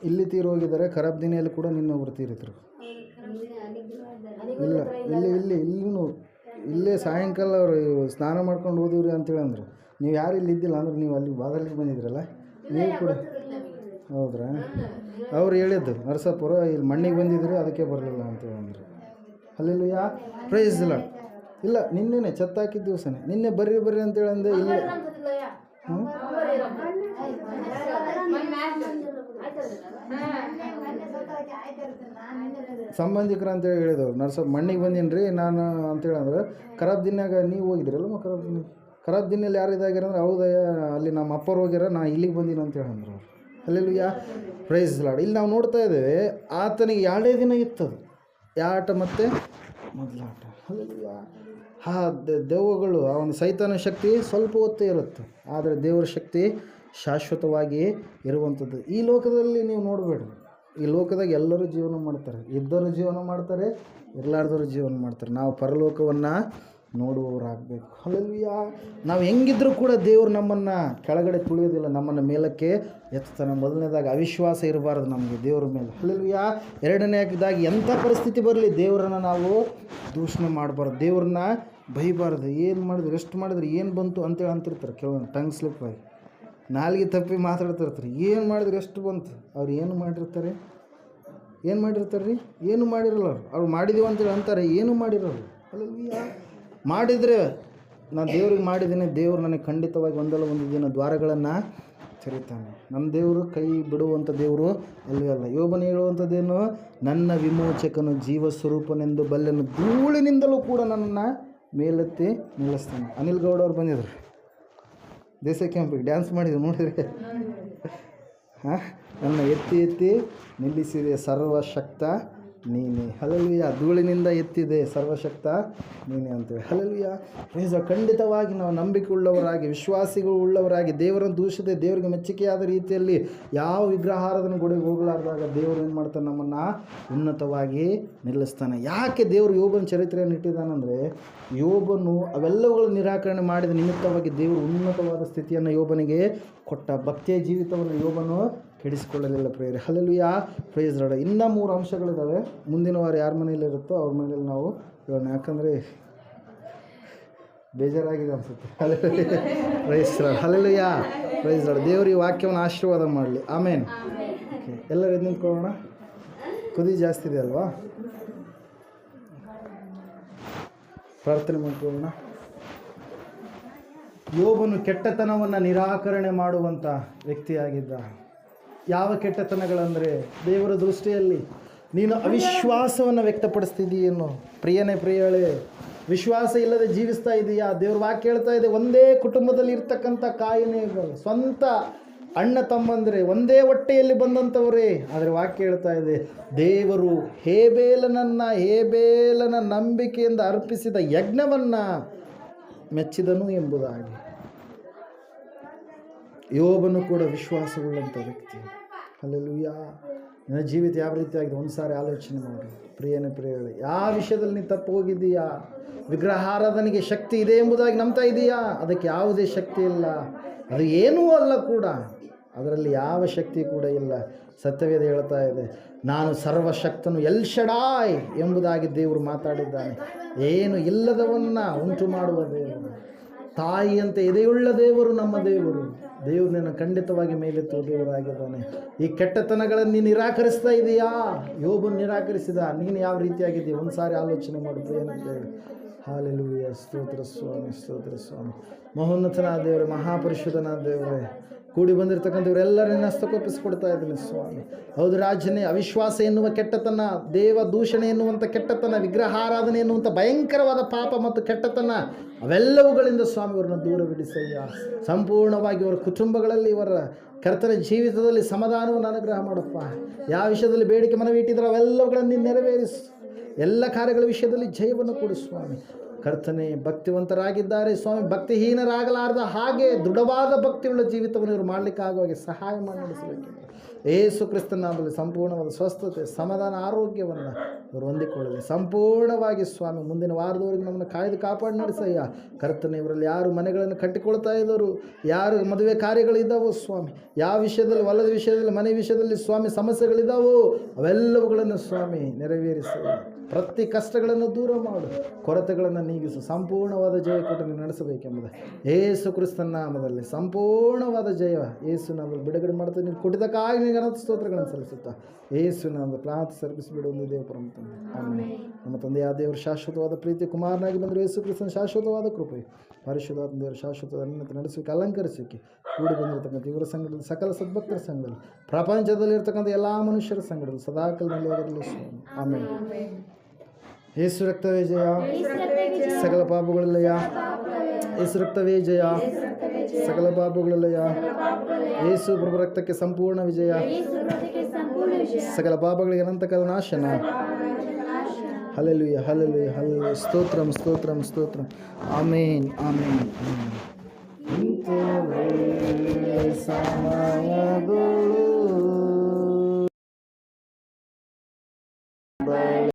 ಇಲ್ಲಿ ತೀರೋಗಿದ್ದಾರೆ. ಖರಾಬ್ದಿನಿಯಲ್ಲಿ ಕೂಡ ನಿನ್ನೆ ಒಬ್ಬರು ತೀರಿದ್ರು. ಇಲ್ಲ ಇಲ್ಲಿನೂ ಇಲ್ಲೇ ಸಾಯಂಕಾಲ ಅವರು ಸ್ನಾನ ಮಾಡ್ಕೊಂಡು ಹೋದಿವ್ರಿ ಅಂತೇಳಿ ಅಂದರು. ನೀವು ಯಾರು ಇಲ್ಲಿ ಇದ್ದಿಲ್ಲ ಅಂದ್ರೆ ನೀವು ಅಲ್ಲಿ ಬಾದಲಿಗೆ ಬಂದಿದ್ರಲ್ಲ, ನೀವು ಕೂಡ ಹೌದ್ರಾ? ಅವ್ರು ಹೇಳಿದ್ದು ನರಸಾಪುರ ಇಲ್ಲಿ ಮಣ್ಣಿಗೆ ಬಂದಿದ್ರು, ಅದಕ್ಕೆ ಬರಲಿಲ್ಲ ಅಂತೇಳಿ ಅಂದರು. ಹಲ್ಲೆಲೂಯ. Praise Lord. ಇಲ್ಲ ನಿನ್ನೆನೆ ಹಾಕಿದ ದಿವಸನೇ ನಿನ್ನೆ ಬರ್ರಿ ಅಂತೇಳಿ ಅಂದೆ. ಇಲ್ಲ ಸಂಬಂಧಿಕರು ಅಂತೇಳಿ ಹೇಳಿದವ್ರು. ನರ್ಸಪ್ಪ ಮಣ್ಣಿಗೆ ಬಂದೀನಿ ರೀ ನಾನು ಅಂತೇಳಿ ಅಂದ್ರೆ, ಖರಾಬ್ ದಿನಾಗ ನೀವು ಹೋಗಿದ್ರಲ್ಲ ಖರಾಬ್ ದಿನಲ್ಲಿ ಯಾರು ಇದಾಗ್ಯಾರ ಅಂದ್ರೆ, ಹೌದಯ್ಯ ಅಲ್ಲಿ ನಮ್ಮ ಅಪ್ಪರು ಹೋಗ್ಯಾರ, ನಾ ಇಲ್ಲಿಗೆ ಬಂದೀನಿ ಅಂತೇಳಿ ಅಂದರು ಅವ್ರು. ಹಲ್ಲೆಲೂಯ. Praise Lord. ಇಲ್ಲಿ ನಾವು ನೋಡ್ತಾ ಇದ್ದೇವೆ, ಆತನಿಗೆ 2 ದಿನ ಇತ್ತದು ಯಾಟ ಮತ್ತು ಮೊದಲಾಟ. ಹಲ್ಲೆಲೂಯ. ದೆವ್ವಗಳು, ಅವನ ಸೈತಾನ ಶಕ್ತಿ ಸ್ವಲ್ಪ ಹೊತ್ತೇ ಇರುತ್ತೆ, ಆದರೆ ದೇವರ ಶಕ್ತಿ ಶಾಶ್ವತವಾಗಿ ಇರುವಂಥದ್ದು. ಈ ಲೋಕದಲ್ಲಿ ನೀವು ನೋಡಬೇಡ್ರಿ, ಈ ಲೋಕದಾಗ ಎಲ್ಲರೂ ಜೀವನ ಮಾಡ್ತಾರೆ, ಇದ್ದವರು ಜೀವನ ಮಾಡ್ತಾರೆ, ಇರಲಾರ್ದವರು ಜೀವನ ಮಾಡ್ತಾರೆ. ನಾವು ಪರಲೋಕವನ್ನು ನೋಡುವವರಾಗಬೇಕು. ಹಲ್ಲೆಲೂಯಾ. ನಾವು ಹೆಂಗಿದ್ರೂ ಕೂಡ ದೇವರು ನಮ್ಮನ್ನು ಕೆಳಗಡೆ ತುಳಿಯೋದಿಲ್ಲ, ನಮ್ಮನ್ನು ಮೇಲಕ್ಕೆ ಎತ್ತಾನೆ. ಮೊದಲನೇದಾಗಿ ಅವಿಶ್ವಾಸ ಇರಬಾರ್ದು ನಮಗೆ ದೇವರ ಮೇಲೆ. ಹಲ್ಲೆಲೂಯಾ. ಎರಡನೇದಾಗಿ ಎಂಥ ಪರಿಸ್ಥಿತಿ ಬರಲಿ ದೇವರನ್ನು ನಾವು ದೂಷಣೆ ಮಾಡಬಾರ್ದು, ದೇವ್ರನ್ನ ಬೈಬಾರ್ದು. ಏನು ಮಾಡಿದ್ರು, ಎಷ್ಟು ಮಾಡಿದ್ರೆ ಏನು ಬಂತು ಅಂತೇಳಿ ಅಂತಿರ್ತಾರೆ ಕೆಲವೊಂದು, ಟಂಗ್ ಸ್ಲಿಪ್ ಆಗಿ ನಾಲ್ಗೆ ತಪ್ಪಿ ಮಾತಾಡ್ತಿರ್ತಾರೆ. ಏನು ಮಾಡಿದ್ರೆ ಎಷ್ಟು ಬಂತು, ಅವ್ರು ಏನು ಮಾಡಿರ್ತಾರೆ ರೀ, ಏನು ಮಾಡಿರಲ್ಲ ಅವ್ರು ಮಾಡಿದೀವಿ ಅಂತೇಳಿ ಅಂತಾರೆ, ಏನೂ ಮಾಡಿರೋರು. ಹಲ್ಲೆಲೂಯಾ. ಮಾಡಿದರೆ ನಾನು ದೇವ್ರಿಗೆ ಮಾಡಿದ್ದೀನಿ, ದೇವ್ರು ನನಗೆ ಖಂಡಿತವಾಗಿ ಒಂದಲ್ಲ ಒಂದು ದಿನ ದ್ವಾರಗಳನ್ನು ತೆರೀತಾನೆ. ನಮ್ಮ ದೇವರು ಕೈ ಬಿಡುವಂಥ ದೇವರು ಅಲ್ಲವೇ ಅಲ್ಲ. ಯೋಬನು ಹೇಳುವಂಥದ್ದೇನು, ನನ್ನ ವಿಮೋಚಕನು ಜೀವ ಸ್ವರೂಪನೆಂದು ಬಲ್ಲೆನು, ಧೂಳಿನಿಂದಲೂ ಕೂಡ ನನ್ನನ್ನು ಮೇಲೆತ್ತಿ ನಿಲ್ಲಿಸ್ತಾನೆ. ಅನಿಲ್ ಗೌಡ ಅವ್ರು ಬಂದಿದ್ರು ದೇಸಾಯಿ ಕ್ಯಾಂಪಿಗೆ, ಡ್ಯಾನ್ಸ್ ಮಾಡಿದ್ರು ನೋಡಿದರೆ. ನನ್ನ ಎತ್ತಿ ಎತ್ತಿ ನಿಲ್ಲಿಸಿದೆ ಸರ್ವಶಕ್ತ ನೀನೇ. ಹಲ್ಲೆಲೂಯಾ. ಧೂಳಿನಿಂದ ಎತ್ತಿದೆ ಸರ್ವಶಕ್ತ ನೀನೇ ಅಂತೇಳಿ. ಹಲ್ಲೆಲೂಯಾ. ಪ್ರೇಸ್. ಖಂಡಿತವಾಗಿ ನಾವು ನಂಬಿಕೆ ಉಳ್ಳವರಾಗಿ, ವಿಶ್ವಾಸಿಗಳು ಉಳ್ಳವರಾಗಿ, ದೇವರನ್ನು ದೂಷಿಸದೆ ದೇವರಿಗೆ ಮೆಚ್ಚುಗೆಯಾದ ರೀತಿಯಲ್ಲಿ ಯಾವ ವಿಗ್ರಹಾರಾಧನೆ ಗುಡಿಗೆ ಹೋಗಲಾರ್ದಾಗ ದೇವರು ಏನು ಮಾಡ್ತಾನೆ, ನಮ್ಮನ್ನು ಉನ್ನತವಾಗಿ ನಿಲ್ಲಿಸ್ತಾನೆ. ಯಾಕೆ ದೇವರು ಯೋಬನ ಚರಿತ್ರೆಯನ್ನು ಇಟ್ಟಿದ್ದಾನಂದರೆ, ಯೋಬನು ಅವೆಲ್ಲವುಗಳು ನಿರಾಕರಣೆ ಮಾಡಿದ ನಿಮಿತ್ತವಾಗಿ ದೇವರು ಉನ್ನತವಾದ ಸ್ಥಿತಿಯನ್ನು ಯೋಬನಿಗೆ ಕೊಟ್ಟ. ಭಕ್ತಿಯ ಜೀವಿತವನ್ನು ಯೋಬನು ಕೆಡಿಸಿಕೊಳ್ಳಲಿಲ್ಲ ಪ್ರೇಯರ್. ಹಲ್ಲೆಲೂಯಾ. Praise Lord. ಇನ್ನೂ 3 ಅಂಶಗಳಿದ್ದಾವೆ. ಮುಂದಿನ ವಾರ ಯಾರ ಮನೆಯಲ್ಲಿರುತ್ತೋ ಅವ್ರ ಮನೇಲಿ ನಾವು ಹೇಳೋಣ, ಯಾಕಂದರೆ ಬೇಜಾರಾಗಿದೆ ಅನಿಸುತ್ತೆ. Praise Lord. Hallelujah. Praise Lord. ದೇವರು ಈ ವಾಕ್ಯವನ್ನು ಆಶೀರ್ವಾದ ಮಾಡಲಿ. ಆಮೇನ್. ಓಕೆ, ಎಲ್ಲರೂ ಎದ್ದು ನಿಂತ್ಕೊಳ್ಳೋಣ. ಕುದಿ ಜಾಸ್ತಿ ಇದೆ ಅಲ್ವಾ, ಪ್ರಾರ್ಥನೆ ಮಾಡ್ಕೊಳ್ಳೋಣ. ಯೋಬನು ಕೆಟ್ಟತನವನ್ನು ನಿರಾಕರಣೆ ಮಾಡುವಂಥ ವ್ಯಕ್ತಿಯಾಗಿದ್ದ. ಯಾವ ಕೆಟ್ಟತನಗಳಂದರೆ, ದೇವರ ದೃಷ್ಟಿಯಲ್ಲಿ ನೀನು ಅವಿಶ್ವಾಸವನ್ನು ವ್ಯಕ್ತಪಡಿಸ್ತಿದ್ದೀಯೇನು ಪ್ರಿಯನೇ, ಪ್ರಿಯಳೇ, ವಿಶ್ವಾಸ ಇಲ್ಲದೆ ಜೀವಿಸ್ತಾ ಇದೆಯಾ? ದೇವ್ರ ವಾಕ್ಯ ಹೇಳ್ತಾ ಇದೆ, ಒಂದೇ ಕುಟುಂಬದಲ್ಲಿ ಇರ್ತಕ್ಕಂಥ ಕಾಯಿನೆಗಳು, ಸ್ವಂತ ಅಣ್ಣ ತಮ್ಮಂದರೆ ಒಂದೇ ಹೊಟ್ಟೆಯಲ್ಲಿ ಬಂದಂಥವರೇ. ಆದರೆ ವಾಕ್ಯ ಹೇಳ್ತಾ ಇದೆ, ದೇವರು ಹೇಬೇಲನ ನಂಬಿಕೆಯಿಂದ ಅರ್ಪಿಸಿದ ಯಜ್ಞವನ್ನು ಮೆಚ್ಚಿದನು ಎಂಬುದಾಗಿ. ಯೋಬನು ಕೂಡ ವಿಶ್ವಾಸವುಳ್ಳಂಥ ವ್ಯಕ್ತಿ. ಹಲ್ಲೆಲೂಯಾ. ನಿನ್ನ ಜೀವಿತ ಯಾವ ರೀತಿ ಆಗಿದೆ ಒಂದು ಸಾರಿ ಆಲೋಚನೆ ಮಾಡಿ ಪ್ರಿಯನೇ, ಪ್ರಿಯಗಳೇ. ಯಾವ ವಿಷಯದಲ್ಲಿ ನೀನು ತಪ್ಪು ಹೋಗಿದ್ದೀಯಾ? ವಿಗ್ರಹಾರಾಧನೆಗೆ ಶಕ್ತಿ ಇದೆ ಎಂಬುದಾಗಿ ನಂಬ್ತಾ ಇದೆಯಾ? ಅದಕ್ಕೆ ಯಾವುದೇ ಶಕ್ತಿ ಇಲ್ಲ, ಅದು ಏನೂ ಅಲ್ಲ ಕೂಡ, ಅದರಲ್ಲಿ ಯಾವ ಶಕ್ತಿ ಕೂಡ ಇಲ್ಲ. ಸತ್ಯವೇದ ಹೇಳ್ತಾ ಇದೆ, ನಾನು ಸರ್ವಶಕ್ತನು ಎಲ್ ಶಡಾಯ್ ಎಂಬುದಾಗಿ ದೇವರು ಮಾತಾಡಿದ್ದಾನೆ. ಏನು ಇಲ್ಲದವನ್ನು ಉಂಟು ಮಾಡುವ ದೇವರು, ತಾಯಿಯಂತೆ ಎದೆಯುಳ್ಳ ದೇವರು ನಮ್ಮ ದೇವರು. ದೇವ್ರನ್ನ ಖಂಡಿತವಾಗಿ ಮೇಲೆತ್ತುವ ದೇವರಾಗಿದ್ದಾನೆ. ಈ ಕೆಟ್ಟತನಗಳನ್ನು ನೀನು ನಿರಾಕರಿಸ್ತಾ ಇದೆಯಾ? ಯೋಬನ್ನು ನಿರಾಕರಿಸಿದ. ನೀನು ಯಾವ ರೀತಿಯಾಗಿದ್ದೀಯ ಒಂದು ಸಾರಿ ಆಲೋಚನೆ ಮಾಡುತ್ತೆ ಏನಂತ ಹೇಳಿ. ಹಾಲೆಲೂಯಾ. ಸ್ತೋತ್ರ ಸ್ವಾಮಿ, ಸ್ತೋತ್ರ ಸ್ವಾಮಿ. ಮಹೋನ್ನತನಾದ ದೇವರೇ, ಮಹಾಪರಿಶುದ್ಧನಾದ ದೇವರೇ, ಕೂಡಿ ಬಂದಿರತಕ್ಕಂಥವರೆಲ್ಲರನ್ನ ಹಸ್ತಕೊಪ್ಪಿಸಿಕೊಡ್ತಾ ಇದ್ದೀನಿ ಸ್ವಾಮಿ. ಹೌದು ರಾಜನೇ, ಅವಿಶ್ವಾಸ ಎನ್ನುವ ಕೆಟ್ಟತನ, ದೇವ ದೂಷಣೆ ಎನ್ನುವಂಥ ಕೆಟ್ಟತನ, ವಿಗ್ರಹಾರಾಧನೆ ಎನ್ನುವಂಥ ಭಯಂಕರವಾದ ಪಾಪ ಮತ್ತು ಕೆಟ್ಟತನ, ಅವೆಲ್ಲವುಗಳಿಂದ ಸ್ವಾಮಿ ಅವರನ್ನು ದೂರವಿಡಿಸಯ್ಯ. ಸಂಪೂರ್ಣವಾಗಿ ಅವರ ಕುಟುಂಬಗಳಲ್ಲಿ, ಇವರ ಕರ್ತನ ಜೀವಿತದಲ್ಲಿ ಸಮಾಧಾನವನ್ನು ಅನುಗ್ರಹ ಮಾಡಪ್ಪ. ಯಾವ ವಿಷಯದಲ್ಲಿ ಬೇಡಿಕೆ ಮನವಿ ಇಟ್ಟಿದ್ರೆ ಅವೆಲ್ಲವುಗಳನ್ನು ನೀನು ನೆರವೇರಿಸು. ಎಲ್ಲ ಕಾರ್ಯಗಳ ವಿಷಯದಲ್ಲಿ ಜಯವನ್ನು ಕೊಡು ಸ್ವಾಮಿ. ಕರ್ತನೆ, ಭಕ್ತಿವಂತರಾಗಿದ್ದಾರೆ ಸ್ವಾಮಿ, ಭಕ್ತಿಹೀನರಾಗಲಾರ್ದ ಹಾಗೆ ದೃಢವಾದ ಭಕ್ತಿಯುಳ್ಳ ಜೀವಿತವನ್ನು ಇವರು ಮಾಡಲಿಕ್ಕಾಗುವಾಗೆ ಸಹಾಯ ಮಾಡಿ ನಡೆಸಬೇಕೆಂದು ಯೇಸು ಕ್ರಿಸ್ತನ ನಾಮದಲ್ಲಿ ಸಂಪೂರ್ಣವಾದ ಸ್ವಸ್ಥತೆ, ಸಮಾಧಾನ, ಆರೋಗ್ಯವನ್ನು ಇವರು ಹೊಂದಿಕೊಳ್ಳಲಿ ಸಂಪೂರ್ಣವಾಗಿ ಸ್ವಾಮಿ. ಮುಂದಿನ ವಾರದವರೆಗೆ ನಮ್ಮನ್ನು ಕಾಯ್ದು ಕಾಪಾಡಿ ನಡೆಸಯ್ಯ. ಕರ್ತನೆ, ಇವರಲ್ಲಿ ಯಾರು ಮನೆಗಳನ್ನು ಕಟ್ಟಿಕೊಳ್ತಾ ಇದ್ದವರು, ಯಾರು ಮದುವೆ ಕಾರ್ಯಗಳಿದ್ದಾವೋ ಸ್ವಾಮಿ, ಯಾವ ವಿಷಯದಲ್ಲಿ, ಹೊಲದ ವಿಷಯದಲ್ಲಿ, ಮನೆ ವಿಷಯದಲ್ಲಿ ಸ್ವಾಮಿ ಸಮಸ್ಯೆಗಳಿದ್ದಾವೋ ಅವೆಲ್ಲವುಗಳನ್ನು ಸ್ವಾಮಿ ನೆರವೇರಿಸಯ್ಯ. ಪ್ರತಿ ಕಷ್ಟಗಳನ್ನು ದೂರ ಮಾಡು, ಕೊರತೆಗಳನ್ನು ನೀಗಿಸು, ಸಂಪೂರ್ಣವಾದ ಜಯ ಕೊಟ್ಟು ನೀವು ನಡೆಸಬೇಕೆಂಬುದು ಯೇಸು ಕ್ರಿಸ್ತನ ನಾಮದಲ್ಲಿ ಸಂಪೂರ್ಣವಾದ ಜಯ ಯೇಸು ನಾಮದಲ್ಲಿ ಬಿಡುಗಡೆ ಮಾಡ್ತಾ ನೀನು ಕೊಟ್ಟಿದ್ದಕ್ಕಾಗಿ ನಿನಗೆ ಅನಂತ ಸ್ತೋತ್ರಗಳನ್ನು ಸಲ್ಲಿಸುತ್ತಾ ಯೇಸು ನಾಮದ ಪ್ರಾರ್ಥನೆ ಸರ್ಪಿಸಿಬಿಡು ಒಂದು ದೇವ ಪರಮ ತಂದೆ. ಆಮೇಲೆ ನಮ್ಮ ತಂದೆಯಾದ ದೇವರು ಶಾಶ್ವತವಾದ ಪ್ರೀತಿ, ಕುಮಾರನಾಗಿ ಬಂದರೆ ಯೇಸು ಕ್ರಿಸ್ತನ ಶಾಶ್ವತವಾದ ಕೃಪೆ, ಪರಿಶುದ್ಧಾತ್ಮ ದೇವರು ಶಾಶ್ವತವಾದ ಅನ್ಯತೆ ನಡೆಸೋಕೆ, ಅಲಂಕರಿಸೋಕೆ, ಕೂಡಿ ಬಂದಿರತಕ್ಕಂಥ ಇವರ ಸಂಘದಲ್ಲಿ, ಸಕಲ ಸದ್ಭಕ್ತರ ಸಂಘದಲ್ಲಿ, ಪ್ರಪಂಚದಲ್ಲಿರ್ತಕ್ಕಂಥ ಎಲ್ಲ ಮನುಷ್ಯರ ಸಂಘದಲ್ಲಿ ಸದಾಕಾಲದಲ್ಲಿ ಹೋಗಲಿ ಸ್ವಾಮಿ. ಆಮೇಲೆ ಯೇಸು ರಕ್ತವೇ ಜಯ, ಸಕಲ ಪಾಪಗಳಲ್ಲಯ. ಯೇಸು ರಕ್ತವೇ ಜಯ, ಸಕಲ ಪಾಪಗಳಲ್ಲಯ. ಯೇಸು ಪ್ರಭು ರಕ್ತಕ್ಕೆ ಸಂಪೂರ್ಣ ವಿಜಯ, ಸಕಲ ಪಾಪಗಳಿಗೆ ಅನಂತಕಾಲ ನಾಶನ. Hallelujah, hallelujah, hallelujah. ಸ್ತೋತ್ರಂ, ಸ್ತೋತ್ರಂ, ಸ್ತೋತ್ರಂ. ಆಮೇನ್, ಆಮೇನ್, ಆಮೇನ್.